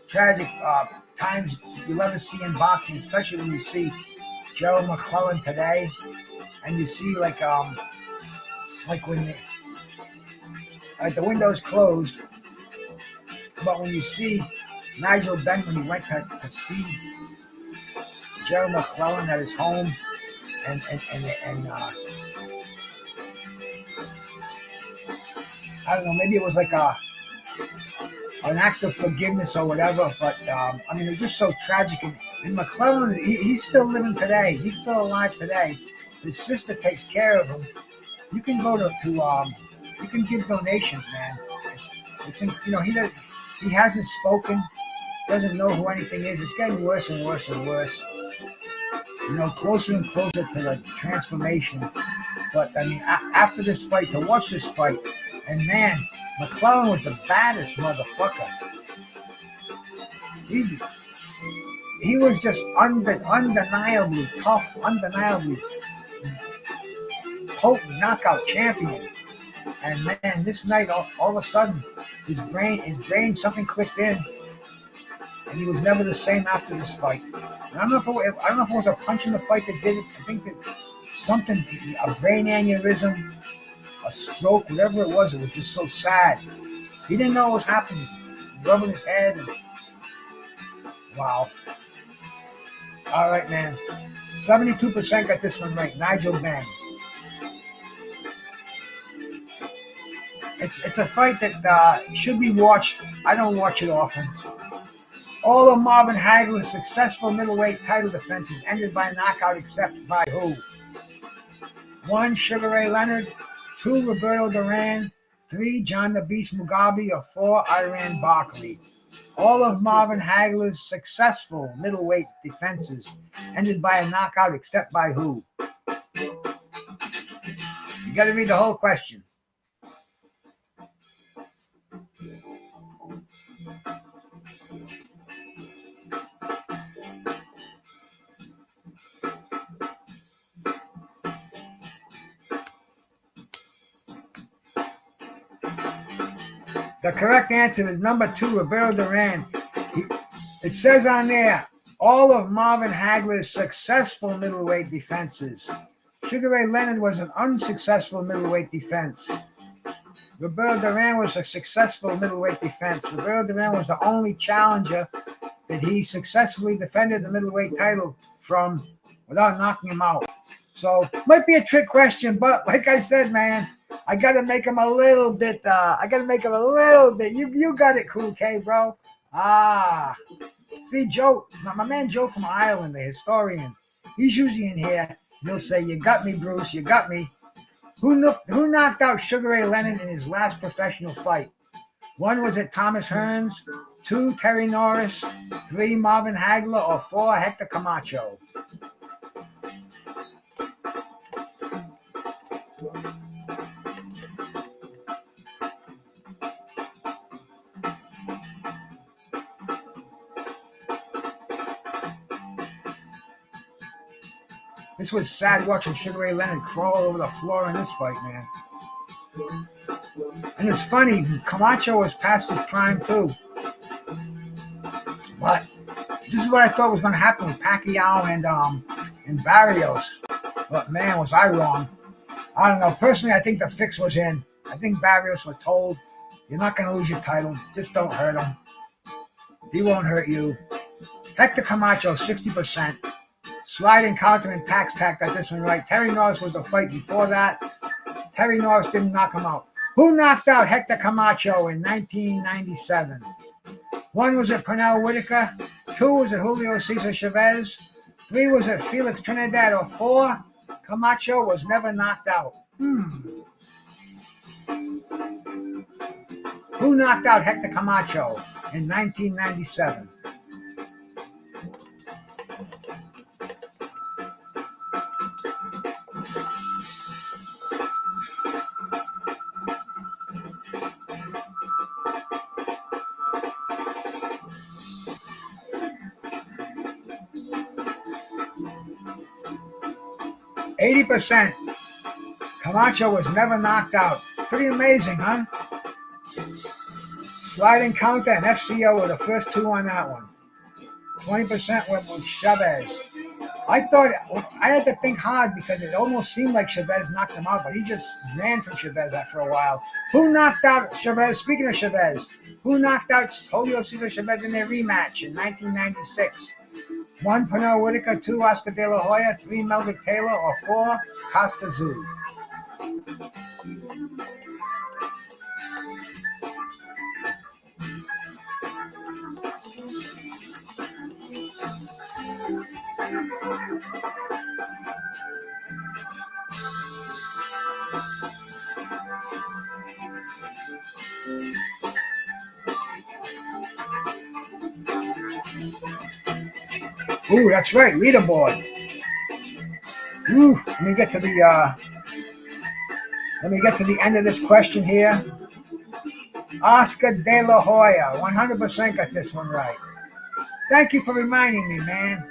times you'll ever see in boxing, especially when you see Gerald McClellan today, and you see like when the window's closed, but when you see Nigel Benn when he went to see Gerald McClellan at his home, and I don't know, maybe it was like an act of forgiveness or whatever, but I mean, it was just so tragic. And McClellan, he's still living today. He's still alive today. His sister takes care of him. You can go to you can give donations, man. It's he hasn't spoken, doesn't know who anything is. It's getting worse and worse and worse. Closer and closer to the transformation. But I mean, after this fight, to watch this fight, and man, McClellan was the baddest motherfucker. He was just undeniably tough, undeniably potent knockout champion. And man, this night, all of a sudden, his brain, something clicked in, and he was never the same after this fight. And I don't know if it was a punch in the fight that did it. I think that something, a brain aneurysm, a stroke, whatever it was just so sad. He didn't know what was happening. He's rubbing his head. And, wow. All right, man. 72% got this one right. Nigel Benn. It's a fight that should be watched. I don't watch it often. All of Marvin Hagler's successful middleweight title defenses ended by knockout, except by who? 1, Sugar Ray Leonard. 2, Roberto Duran. 3, John the Beast Mugabe. Or 4, Iran Barkley. All of Marvin Hagler's successful middleweight defenses ended by a knockout, except by who? You got to read the whole question. The correct answer is number 2, Roberto Duran. It says on there, all of Marvin Hagler's successful middleweight defenses. Sugar Ray Leonard was an unsuccessful middleweight defense. Roberto Duran was a successful middleweight defense. Roberto Duran was the only challenger that he successfully defended the middleweight title from without knocking him out. So, might be a trick question, but like I said, man, I got to make him a little bit, You got it, Cool K, bro. See, Joe, my man Joe from Ireland, the historian, he's usually in here. And he'll say, "You got me, Bruce. You got me." Who knocked out Sugar Ray Leonard in his last professional fight? 1, was it Thomas Hearns? 2, Terry Norris? 3, Marvin Hagler? Or 4, Hector Camacho? This was sad watching Sugar Ray Leonard crawl over the floor in this fight, man. And it's funny, Camacho was past his prime too. But this is what I thought was going to happen with Pacquiao and Barrios. But man, was I wrong. I don't know. Personally, I think the fix was in. I think Barrios was told, "You're not going to lose your title. Just don't hurt him. He won't hurt you." Hector Camacho, 60%. Sliding counter and tax got this one right. Terry Norris was the fight before that. Terry Norris didn't knock him out. Who knocked out Hector Camacho in 1997? 1, was it Pernell Whitaker? 2, was it Julio Cesar Chavez? 3, was it Felix Trinidad? Or 4, Camacho was never knocked out. Who knocked out Hector Camacho in 1997? %. Camacho was never knocked out. Pretty amazing, huh? Sliding counter and FCO were the first 2 on that one. 20% went with Chavez. I had to think hard because it almost seemed like Chavez knocked him out, but he just ran from Chavez after a while. Who knocked out Chavez? Speaking of Chavez, who knocked out Julio Cesar Chavez in their rematch in 1996? 1, Pernell Whitaker. 2, Oscar De La Hoya. 3, Meldrick Taylor. Or 4, Costa Zoo. Ooh, that's right, leaderboard. Ooh, let me get to the end of this question here. Oscar De La Hoya, 100% got this one right. Thank you for reminding me, man.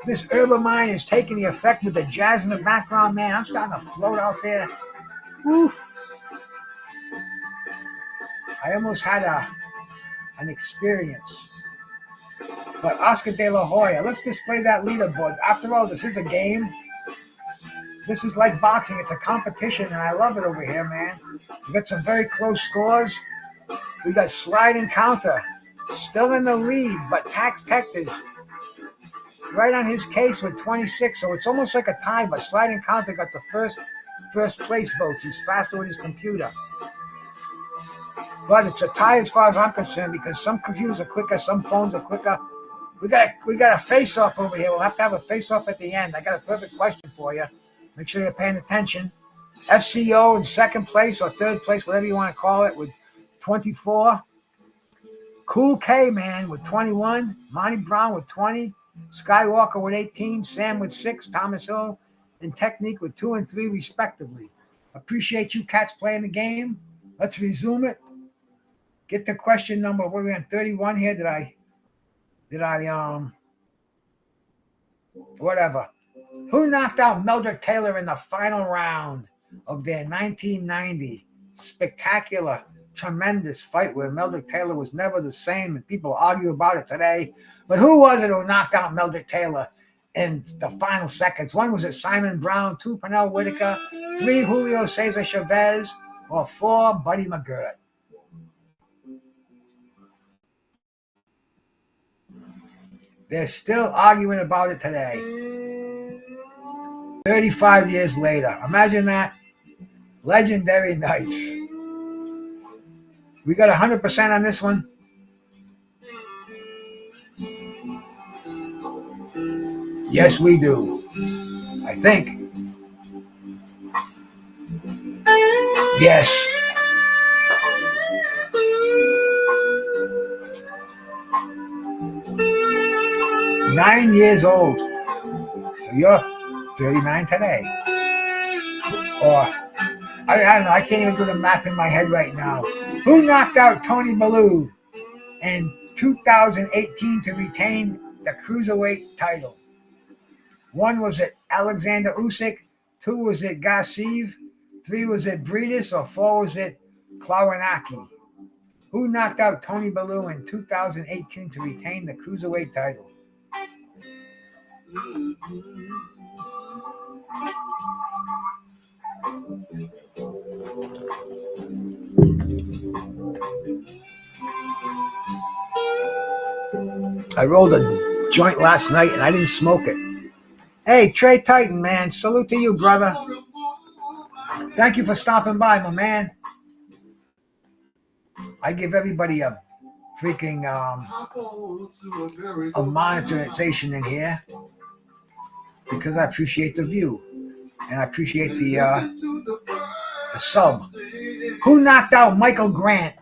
This herb of mine is taking the effect with the jazz in the background, man. I'm starting to float out there. Woo. I almost had an experience. But Oscar De La Hoya, let's display that leaderboard. After all, this is a game. This is like boxing. It's a competition, and I love it over here, man. We got some very close scores. We got sliding counter, still in the lead, but Tax Tech is right on his case with 26, so it's almost like a tie, but sliding counter got the first place votes. He's faster with his computer. But it's a tie as far as I'm concerned because some computers are quicker, some phones are quicker. We got a face-off over here. We'll have to have a face-off at the end. I got a perfect question for you. Make sure you're paying attention. FCO in second place or third place, whatever you want to call it, with 24. Cool K, man, with 21. Monty Brown with 20. Skywalker with 18. Sam with 6. Thomas Hill and Technique with 2 and 3, respectively. Appreciate you cats playing the game. Let's resume it. Get to question number, what are we on, 31 here? Did I whatever. Who knocked out Meldrick Taylor in the final round of their 1990 spectacular, tremendous fight where Meldrick Taylor was never the same and people argue about it today? But who was it who knocked out Meldrick Taylor in the final seconds? 1, was it Simon Brown? 2, Pernell Whitaker. 3, Julio Cesar Chavez. Or 4, Buddy McGirt? They're still arguing about it today. 35 years later. Imagine that. Legendary nights. We got 100% on this one. Yes, we do. I think. Yes. "9 years old." So you're 39 today. Or, I don't know, I can't even do the math in my head right now. Who knocked out Tony Bellew in 2018 to retain the Cruiserweight title? One, was it Alexander Usyk? Two, was it Gassiv? Three, was it Breedis? Or four, was it Klawanaki? Who knocked out Tony Bellew in 2018 to retain the Cruiserweight title? I rolled a joint last night and I didn't smoke it. Hey, Trey Titan, man. Salute to you, brother. Thank you for stopping by, my man. I give everybody a freaking a monetization in here because I appreciate the view and I appreciate the sub. Who knocked out Michael Grant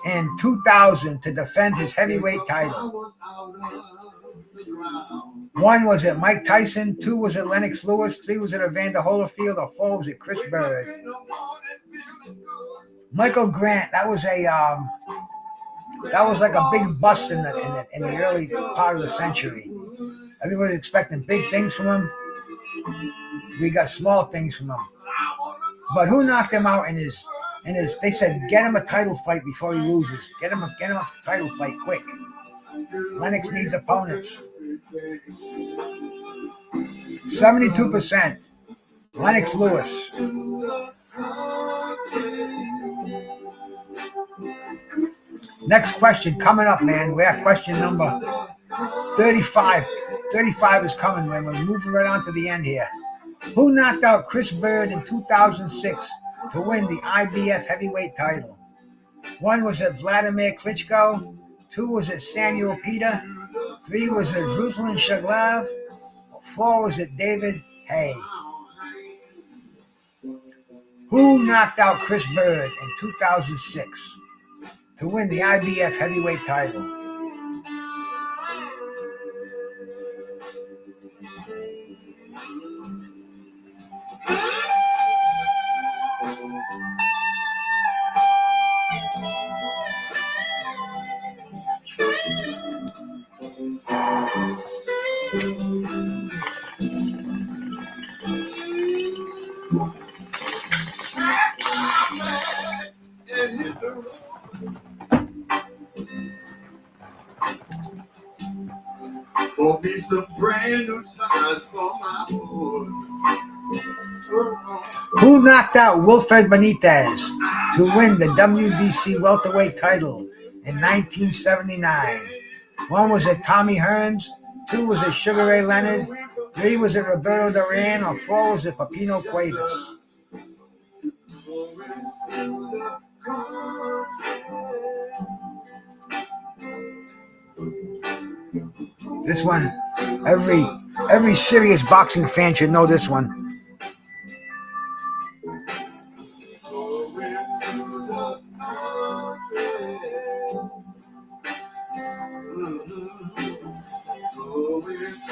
in 2000 to defend his heavyweight title? One, was it Mike Tyson? Two, was it Lennox Lewis? Three, was it Evander Holyfield? Or four, was it Chris Bird? Michael Grant. That was like a big bust in the early part of the century. Everybody was expecting big things from him. We got small things from him. But who knocked him out in his? They said, get him a title fight before he loses. Get him a title fight quick. Lennox needs opponents. 72%. Lennox Lewis. Next question coming up, man. We're at question number 35. 35 is coming, man. We're moving right on to the end here. Who knocked out Chris Bird in 2006 to win the IBF heavyweight title? One, was it Vladimir Klitschko? Two, was it Samuel Peter? Three, was it Ruslan Shaglav? Four, was it David Hay? Who knocked out Chris Bird in 2006 to win the IBF heavyweight title? Bought me some brand new tires for my Ford. Who knocked out Wilfred Benitez to win the WBC welterweight title in 1979? One, was it Tommy Hearns? Two, was it Sugar Ray Leonard? Three, was it Roberto Duran? Or four, was it Pepino Cuevas? This one, every serious boxing fan should know this one.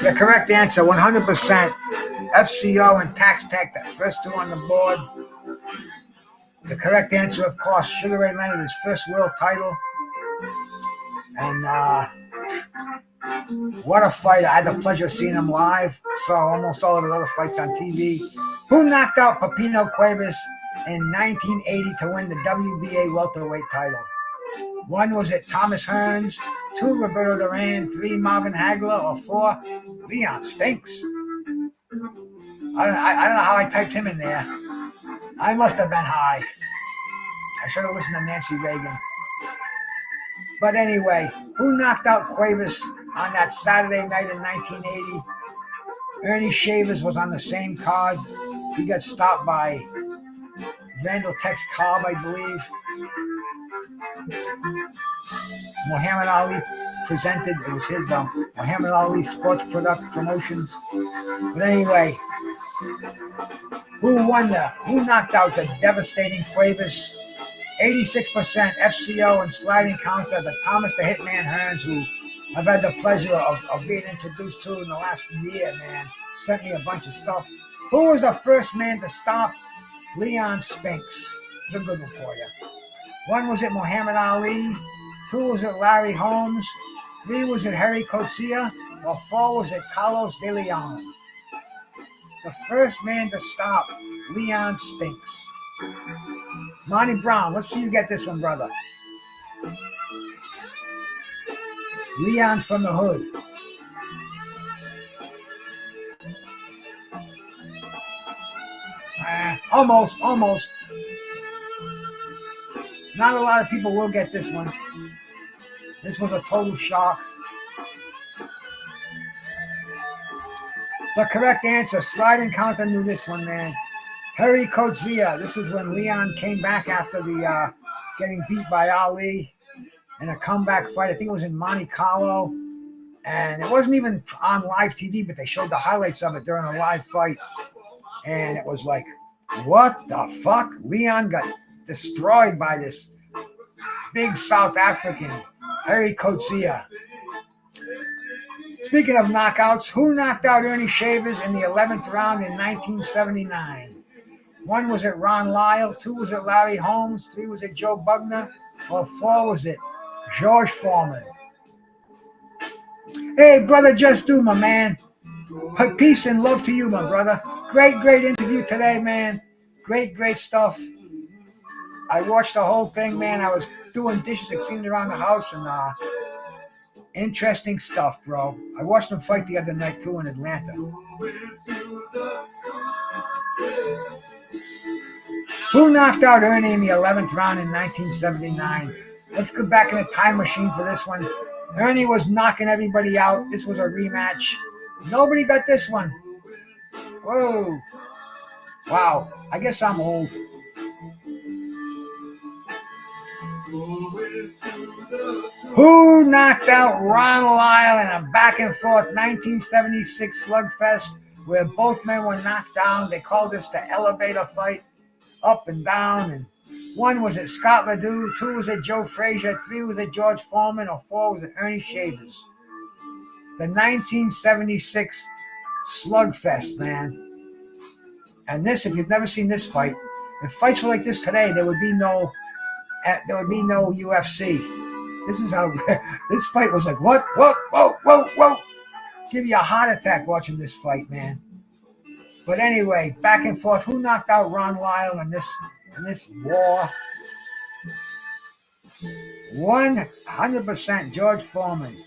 The correct answer, 100%. FCO and Tax Tech, the first two on the board. The correct answer, of course, Sugar Ray Leonard, his first world title. And what a fight. I had the pleasure of seeing him live. Saw almost all of his other fights on TV. Who knocked out Pepino Cuevas in 1980 to win the WBA welterweight title? One, was it Thomas Hearns? Two, Roberto Duran. Three, Marvin Hagler. Or four, Leon Spinks. I don't know how I typed him in there. I must have been high. I should have listened to Nancy Reagan. But anyway, who knocked out Cuevas on that Saturday night in 1980? Ernie Shavers was on the same card. He got stopped by Vandal Tex Cobb, I believe. Muhammad Ali presented. It was his Muhammad Ali Sports Product Promotions. But anyway, who knocked out the devastating Cuevas? 86% FCO and slide encounter, the Thomas the Hitman Hearns, who I've had the pleasure of being introduced to in the last year, man. Sent me a bunch of stuff. Who was the first man to stop Leon Spinks? It's a good one for you. 1 was it Muhammad Ali, 2 was it Larry Holmes, 3 was it Harry Coetzee, or 4 was it Carlos de Leon? The first man to stop Leon Spinks. Monty Brown, let's see you get this one, brother. Leon from the hood. Almost. Not a lot of people will get this one. This was a total shock. The correct answer, slide encounter, knew this one, man. Harry Coetzee. This was when Leon came back after the getting beat by Ali in a comeback fight. I think it was in Monte Carlo. And it wasn't even on live TV, but they showed the highlights of it during a live fight. And it was like, what the fuck? Leon got destroyed by this big South African, Harry Coetzee. Speaking of knockouts, who knocked out Ernie Shavers in the 11th round in 1979? 1 was it Ron Lyle, 2 was it Larry Holmes, 3 was it Joe Bugner, or 4 was it George Foreman? Hey, brother, just do, my man. Peace and love to you, my brother. Great interview today, man. Great stuff. I watched the whole thing, man. I was doing dishes and cleaning around the house, and interesting stuff, bro. I watched them fight the other night, too, in Atlanta. Who knocked out Ernie in the 11th round in 1979? Let's go back in a time machine for this one. Ernie was knocking everybody out. This was a rematch. Nobody got this one. Whoa. Wow. I guess I'm old. Who knocked out Ron Lyle in a back-and-forth 1976 slugfest where both men were knocked down? They called this the elevator fight, up and down. And 1 was it Scott Ledoux, 2 was it Joe Frazier, 3 was it George Foreman, or 4 was it Ernie Shavers? The 1976 slugfest, man. And this, if you've never seen this fight, if fights were like this today, there would be no UFC. This is how this fight was like. What? Whoa! Give you a heart attack watching this fight, man. But anyway, back and forth. Who knocked out Ron Lyle in this war? 100% George Foreman.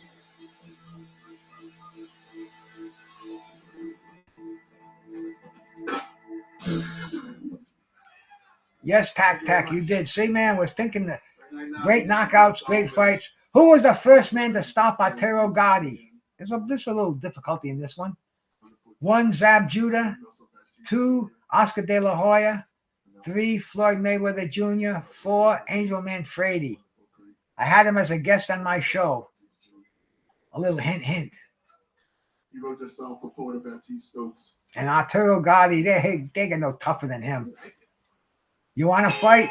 Yes, Tac, you did. See, man, was thinking that great knockouts, great fights. Who was the first man to stop Arturo Gatti? There's a little difficulty in this one. 1, Zab Judah. 2, Oscar De La Hoya. 3, Floyd Mayweather Jr. 4, Angel Manfredi. I had him as a guest on my show. A little hint. He wrote this song for Porter Baptiste Stokes. And Arturo Gatti, they get no tougher than him. You want to fight?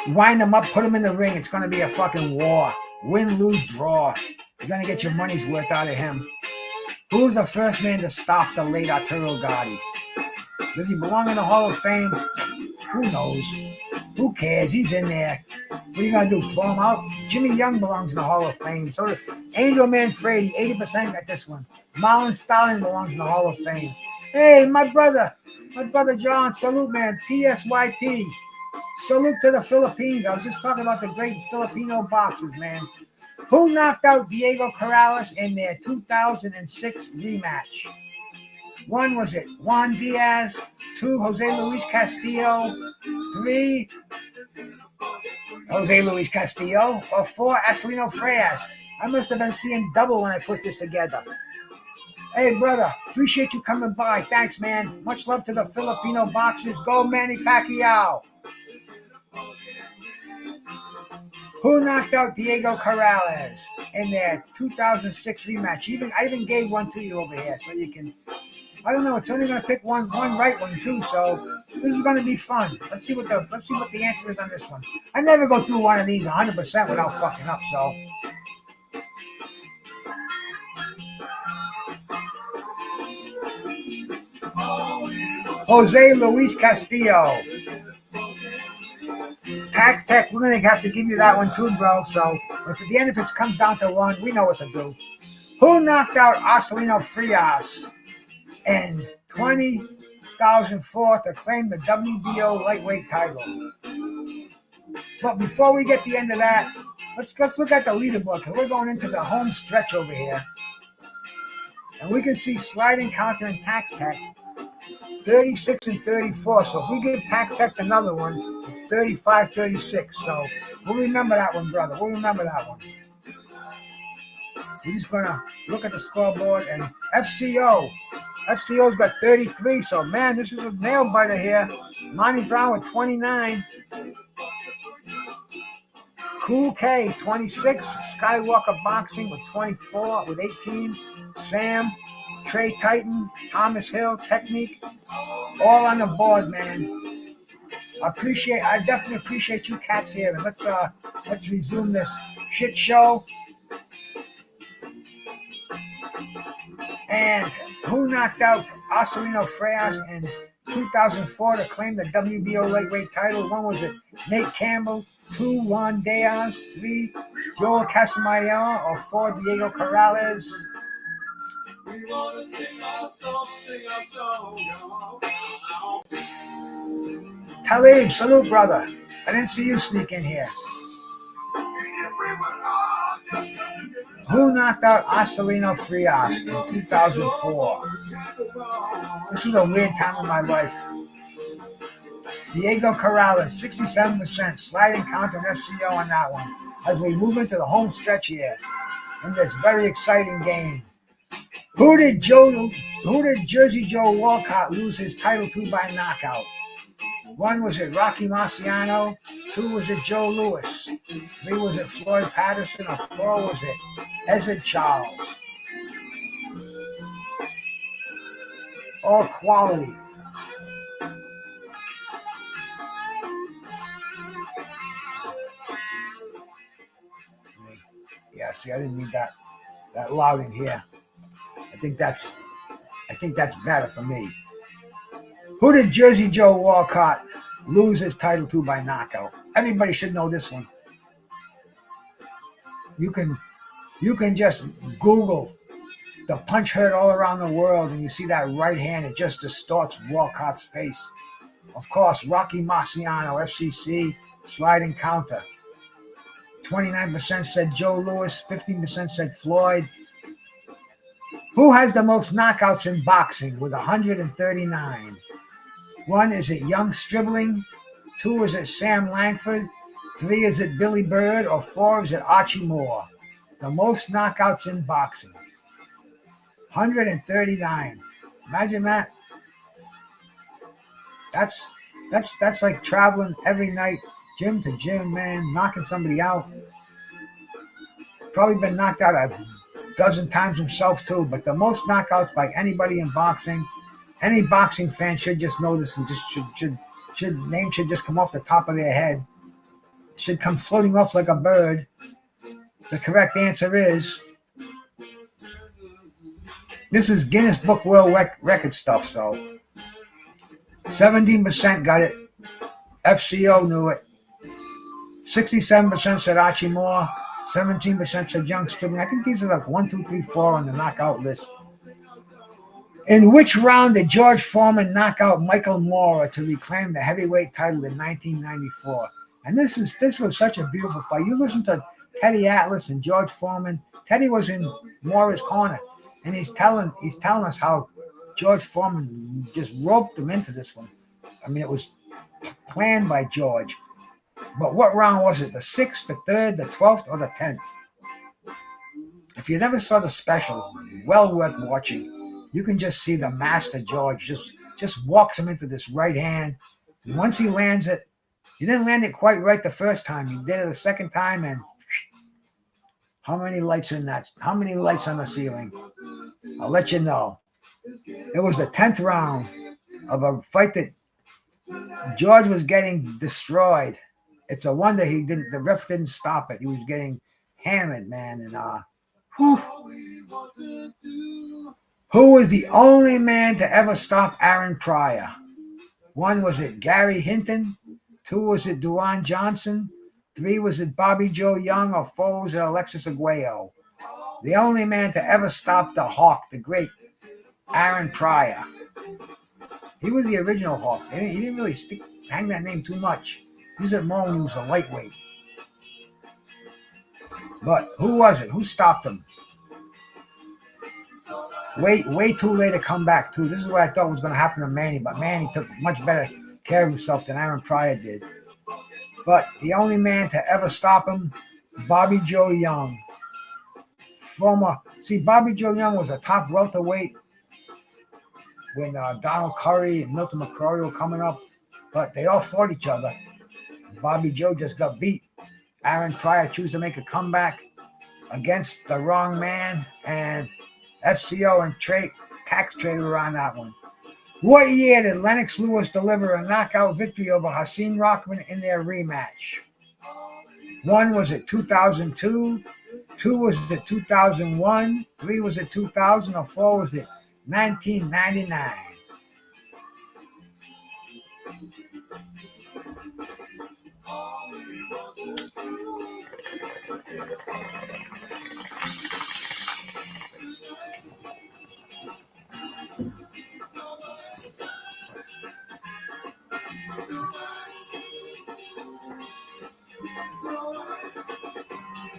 Wind him up, put him in the ring. It's going to be a fucking war. Win, lose, draw. You're going to get your money's worth out of him. Who was the first man to stop the late Arturo Gatti? Does he belong in the Hall of Fame? Who knows? Who cares? He's in there. What are you going to do, throw him out? Jimmy Young belongs in the Hall of Fame. So does Angel Manfredi, 80% got this one. Marlon Stallion belongs in the Hall of Fame. Hey, my brother John, salute, man. PSYT. Salute to the Philippines. I was just talking about the great Filipino boxers, man. Who knocked out Diego Corrales in their 2006 rematch? 1 was it Juan Diaz, 2 Jose Luis Castillo, 3 Jose Luis Castillo, or 4 Acelino Freyas. I must have been seeing double when I put this together. Hey, brother, appreciate you coming by. Thanks, man. Much love to the Filipino boxers. Go Manny Pacquiao. Who knocked out Diego Corrales in their 2006 rematch? I even gave one to you over here, so you can. I don't know. It's only going to pick one right one too. So this is going to be fun. Let's see what the answer is on this one. I never go through one of these 100% without fucking up. So. Jose Luis Castillo. Tax Tech, we're going to have to give you that one too, bro. So if at the end, if it comes down to one, we know what to do. Who knocked out Arcelino Frias in 2004 to claim the WBO lightweight title? But before we get to the end of that, let's look at the leaderboard because we're going into the home stretch over here. And we can see sliding counter and Tax Tech 36 and 34. So if we give Tax Tech another one, it's 35-36. So we'll remember that one, brother. We'll remember that one. We're just going to look at the scoreboard. And FCO's got 33. So, man, this is a nail biter here. Monty Brown with 29. Cool K, 26. Skywalker Boxing with 24, with 18. Sam, Trey Titan, Thomas Hill, Technique, all on the board, man. I definitely appreciate you cats here. And let's resume this shit show. And who knocked out Arcelino Frias in 2004 to claim the WBO lightweight title? One was it Nate Campbell, 2 Juan Diaz, 3 Joel Casamayor, or 4 Diego Corrales. We wanna sing our song, Talib, salute, brother. I didn't see you sneak in here. Who knocked out Arcelino Frias in 2004? This was a weird time in my life. Diego Corrales, 67%, sliding counter and FCO on that one. As we move into the home stretch here in this very exciting game. Who did Jersey Joe Walcott lose his title to by knockout? 1 was it Rocky Marciano, 2 was it Joe Louis, 3 was it Floyd Patterson, or 4 was it Ezzard Charles? All quality. Yeah, see, I didn't need that loud in here. I think that's better for me. Who did Jersey Joe Walcott lose his title to by knockout? Everybody should know this one. You can just Google the punch heard all around the world, and you see that right hand. It just distorts Walcott's face. Of course, Rocky Marciano, FCC, sliding counter. 29% said Joe Louis, 15% said Floyd. Who has the most knockouts in boxing with 139? 1 is it Young Stribling, 2 is it Sam Langford, 3 is it Billy Bird, or 4 is it Archie Moore? The most knockouts in boxing. 139. Imagine that. That's like traveling every night, gym to gym, man, knocking somebody out. Probably been knocked out a dozen times himself too, but the most knockouts by anybody in boxing. Any boxing fan should just know this and just name should just come off the top of their head. Should come floating off like a bird. The correct answer is, this is Guinness Book World Record stuff, so 17% got it. FCO knew it. 67% said Archie Moore. 17% said Young Stribling. I think these are like 1, 2, 3, 4 on the knockout list. In which round did George Foreman knock out Michael Moorer to reclaim the heavyweight title in 1994? And this was such a beautiful fight. You listen to Teddy Atlas and George Foreman. Teddy was in Moorer's corner, and he's telling us how George Foreman just roped him into this one. I mean, it was planned by George. But what round was it? The 6th, the 3rd, the 12th, or the 10th? If you never saw the special, well worth watching. You can just see the master George just walks him into this right hand. And once he lands it, He didn't land it quite right the first time. He did it the second time, and how many lights in that? How many lights on the ceiling? I'll let you know. It was the 10th round of a fight that George was getting destroyed. It's a wonder the ref didn't stop it. He was getting hammered, man. And whew. Who was the only man to ever stop Aaron Pryor? One, was it Gary Hinton? Two, was it Duane Johnson? Three, was it Bobby Joe Young? Or four, was it Alexis Aguayo? The only man to ever stop the Hawk, the great Aaron Pryor. He was the original Hawk. He didn't really hang that name too much. He was at Moan, he was a lightweight. But who was it? Who stopped him? Way too late to come back, too. This is what I thought was going to happen to Manny, but Manny took much better care of himself than Aaron Pryor did. But the only man to ever stop him, Bobby Joe Young. Bobby Joe Young was a top welterweight when Donald Curry and Milton McCrory were coming up, but they all fought each other. Bobby Joe just got beat. Aaron Pryor chose to make a comeback against the wrong man, and FCO and Tax Trade were on that one. What year did Lennox Lewis deliver a knockout victory over Hasim Rockman in their rematch? One, was it 2002? Two, was it 2001? Three, was it 2000? Or four, was it 1999?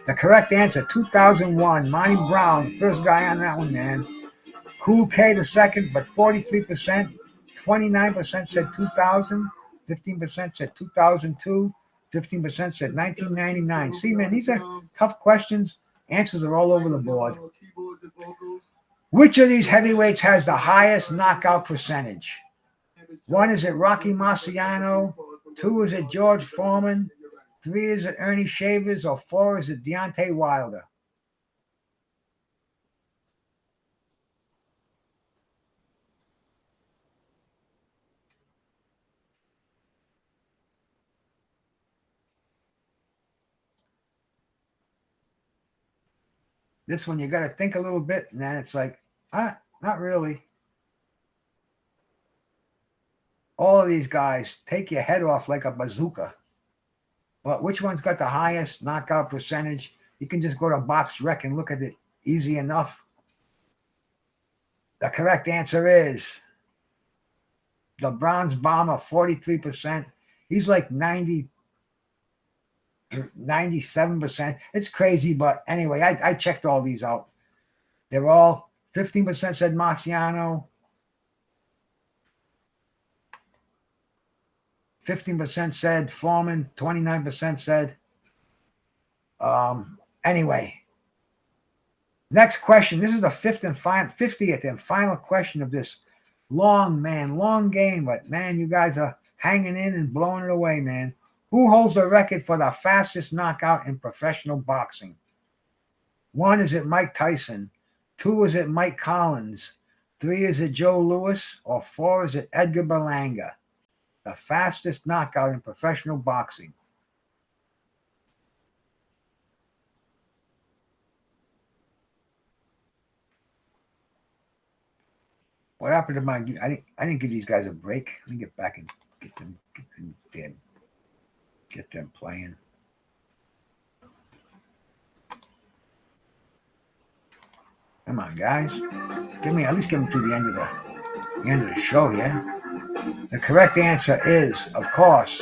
The correct answer, 2001. Monty Brown, first guy on that one, man. Cool K the second, but 43%. 29% said 2000. 15% said 2002. 15% said 1999. See, man, these are tough questions. Answers are all over the board. Which of these heavyweights has the highest knockout percentage? One, is it Rocky Marciano? Two, is it George Foreman? Three, is it Ernie Shavers? Or four, is it Deontay Wilder? This one, you got to think a little bit, and then it's like, not really. All of these guys take your head off like a bazooka. But which one's got the highest knockout percentage? You can just go to BoxRec and look at it easy enough. The correct answer is the Bronze Bomber, 43%. He's like 97%. It's crazy, but anyway, I checked all these out. They're all 15% said Marciano, 15% said Foreman, 29% said. Anyway, next question. This is the 50th and final question of this long game. But man, you guys are hanging in and blowing it away, man. Who holds the record for the fastest knockout in professional boxing? One, is it Mike Tyson? Two, is it Mike Collins? Three, is it Joe Louis? Or four, is it Edgar Berlanga? The fastest knockout in professional boxing. What happened to my? I didn't give these guys a break. Let me get back and get them playing. Come on, guys. At least give them to the end of the show here. The correct answer is, of course,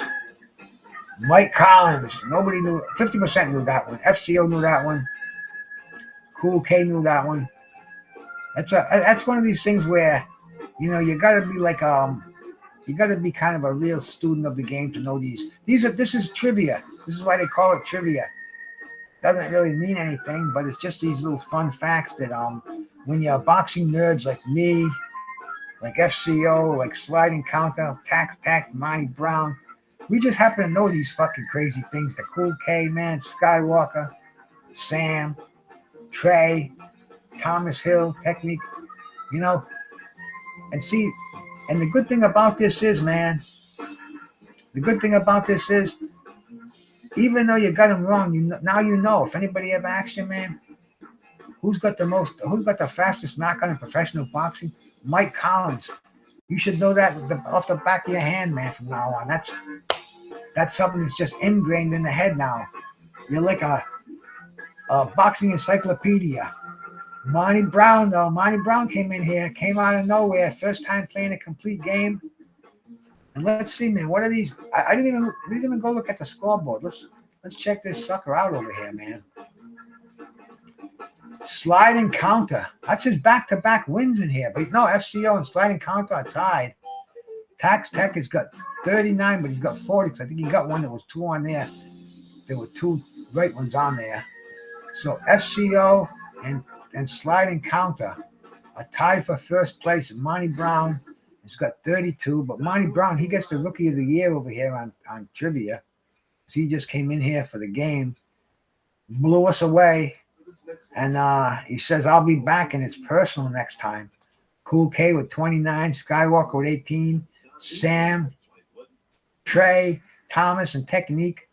Mike Collins. Nobody knew. 50% knew that one. FCO knew that one. Cool K knew that one. That's one of these things where, you got to be like you got to be kind of a real student of the game to know these. This is trivia. This is why they call it trivia. Doesn't really mean anything, but it's just these little fun facts that when you're boxing nerds like me, like FCO, like Sliding Counter, Tac, Monty Brown, We just happen to know these fucking crazy things. The Cool K, man, Skywalker, Sam, Trey, Thomas Hill, Technique, you know. And see, and the good thing about this is, man, the good thing about this is, even though you got them wrong, now you know. If anybody ever asks you, man, who's got the fastest knockout in professional boxing? Mike Collins. You should know that off the back of your hand, man, from now on. That's something that's just ingrained in the head now. You're like a boxing encyclopedia. Monty Brown, though. Monty Brown came in here, came out of nowhere, first time playing a complete game. And let's see, man, what are these? I didn't even go look at the scoreboard. Let's check this sucker out over here, man. Sliding counter. That's his back-to-back wins in here. But no, FCO and sliding counter are tied. Tax Tech has got 39, but he's got 40. I think he got one that was 2 on there. There were 2 great ones on there. So FCO and sliding counter are tied for first place. Monty Brown has got 32, but Monty Brown, he gets the Rookie of the Year over here on trivia. So he just came in here for the game, blew us away, and he says, I'll be back, and it's personal next time. Cool K with 29, Skywalker with 18, Sam, Trey, Thomas, and Technique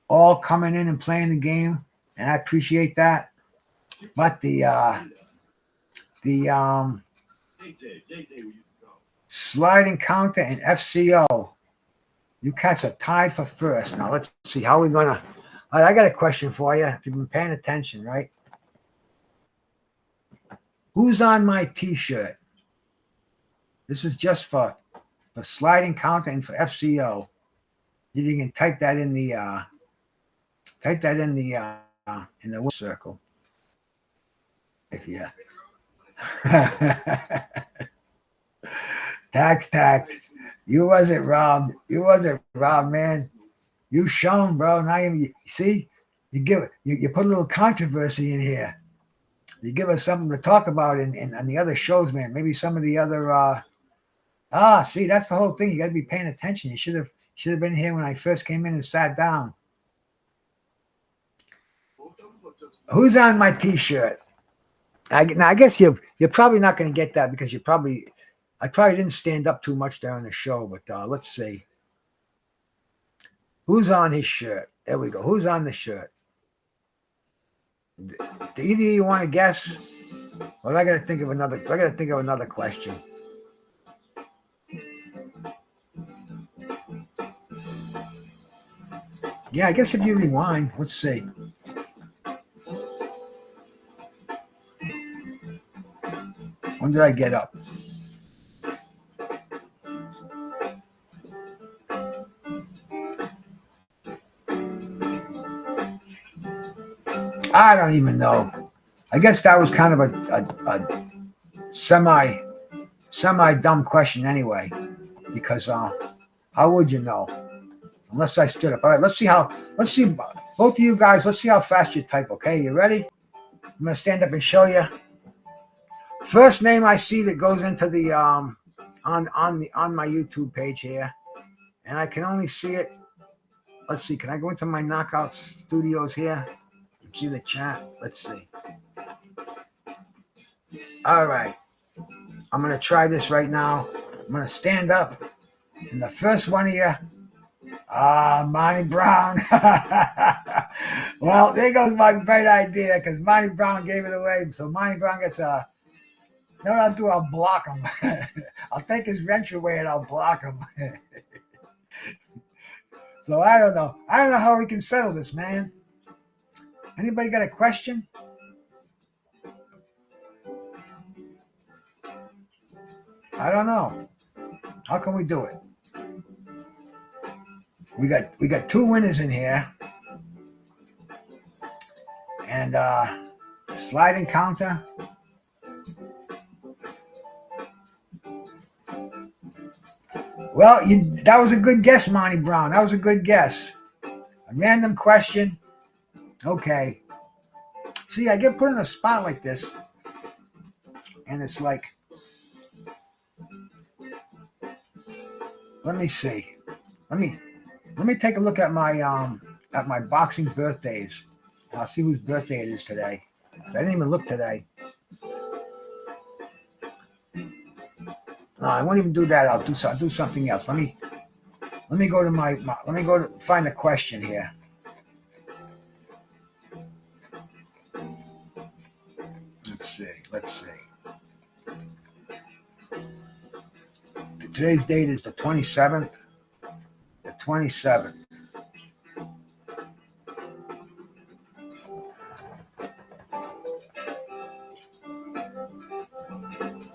all coming in and playing the game, and I appreciate that. But the sliding counter and FCO, you cats are tied for first. Now let's see how we're gonna. All right, I got a question for you. If you've been paying attention, right? Who's on my T-shirt? This is just for sliding counter and for FCO. You can type that in the word circle. If you tact. You wasn't robbed. You wasn't robbed, man. You shown, bro. Now you see, you put a little controversy in here. You give us something to talk about in on the other shows, man. Maybe some of the other see, that's the whole thing. You gotta be paying attention. You should have been here when I first came in and sat down. Who's on my T-shirt? I guess you're probably not going to get that because I probably didn't stand up too much during the show, but let's see. Who's on his shirt? There we go. Who's on the shirt? Do either of you want to guess? Well, I got to think of another question. Yeah, I guess if you rewind, let's see. When did I get up? I don't even know. I guess that was kind of a semi dumb question anyway, because how would you know? Unless I stood up. All right, let's see, both of you guys, let's see how fast you type, okay? You ready? I'm going to stand up and show you. First name I see that goes into the on my YouTube page here, and I can only see it. Let's see. Can I go into my Knockout Studios here? See the chat. Let's see. All right. I'm gonna try this right now. I'm gonna stand up, and the first one of you, Monty Brown. Well, there goes my great idea because Monty Brown gave it away. So Monty Brown gets a. You know what I'll do? I'll block him. I'll take his wrench away and I'll block him. So I don't know. I don't know how we can settle this, man. Anybody got a question? I don't know. How can we do it? We got 2 winners in here. And sliding counter. Well, that was a good guess, Monty Brown. That was a good guess. A random question. Okay. See, I get put in a spot like this, and it's like, let me see. Let me take a look at my boxing birthdays. I'll see whose birthday it is today. I didn't even look today. No, I won't even do that. I'll do something else. Let me go to let me go to find a question here. Let's see. Today's date is the 27th. The 27th.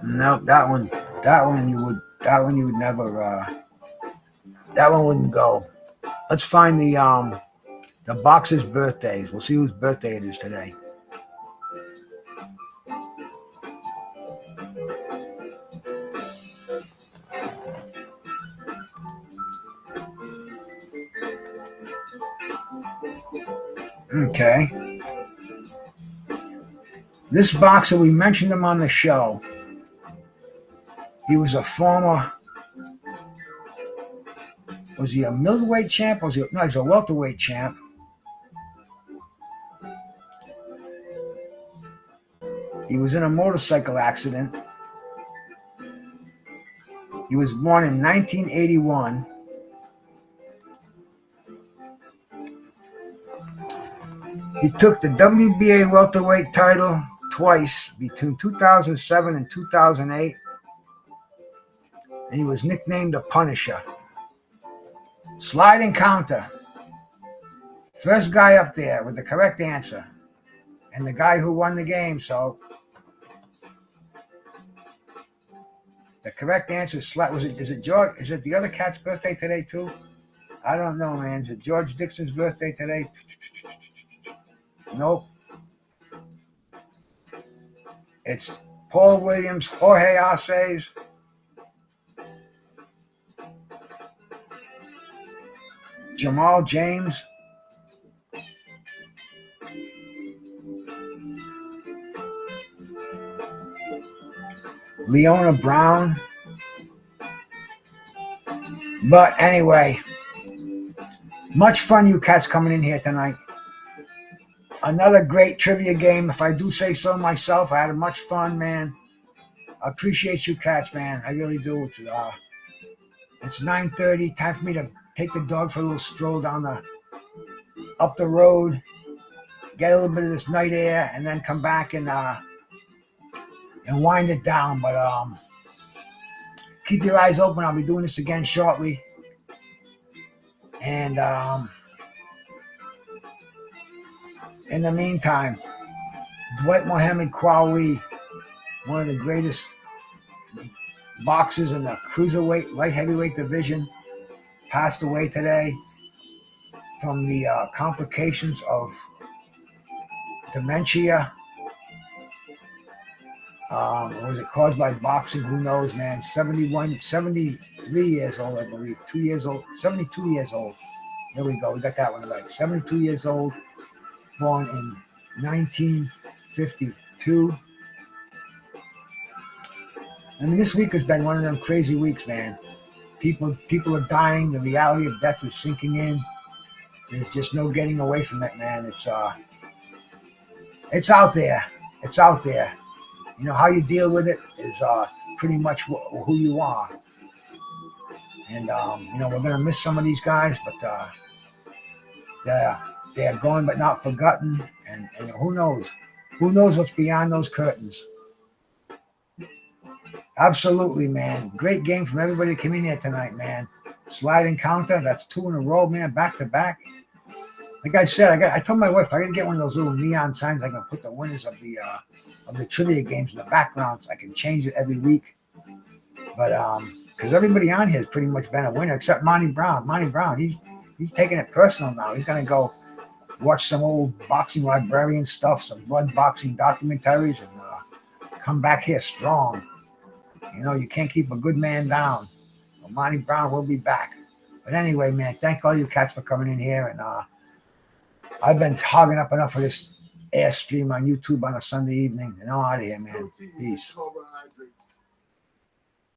No, that one you would never. That one wouldn't go. Let's find the boxers' birthdays. We'll see whose birthday it is today. Okay. This boxer, we mentioned him on the show. He was a former. Was he a middleweight champ? No, he's a welterweight champ. He was in a motorcycle accident. He was born in 1981. He took the WBA welterweight title twice between 2007 and 2008. And he was nicknamed the Punisher. Sliding counter. First guy up there with the correct answer. And the guy who won the game, so the correct answer is it George? Is it the other cat's birthday today too? I don't know, man. Is it George Dixon's birthday today? Nope. It's Paul Williams, Jorge Arces, Jamal James, Leona Brown. But anyway, much fun you cats coming in here tonight. Another great trivia game, if I do say so myself. I had much fun, man. I appreciate you cats, man. I really do. It's 9:30. Time for me to take the dog for a little stroll up the road, get a little bit of this night air, and then come back and wind it down. But keep your eyes open. I'll be doing this again shortly. And in the meantime, Dwight Qawi, one of the greatest boxers in the cruiserweight, light heavyweight division, passed away today from the complications of dementia. Was it caused by boxing? Who knows, man? 73 years old, I believe. 2 years old, 72 years old. There we go. We got that one right. 72 years old, born in 1952. I mean, this week has been one of them crazy weeks, man. People are dying. The reality of death is sinking in. There's just no getting away from it, man. It's out there. It's out there. You know, how you deal with it is pretty much who you are. And, you know, we're going to miss some of these guys, but they're gone but not forgotten. And who knows? Who knows what's beyond those curtains? Absolutely, man. Great game from everybody that came in here tonight, man. Sliding counter. That's 2 in a row, man. Back to back. Like I said, I told my wife I got to get one of those little neon signs I can put the winners of the trivia games in the background. So I can change it every week. But because everybody on here has pretty much been a winner except Monty Brown. Monty Brown, he's taking it personal now. He's gonna go watch some old boxing librarian stuff, some blood boxing documentaries, and come back here strong. You know, you can't keep a good man down. Well, Monty Brown will be back. But anyway, man, thank all you cats for coming in here. And I've been hogging up enough of this air stream on YouTube on a Sunday evening. And I'm out of here, man. Peace. Carbohydrates.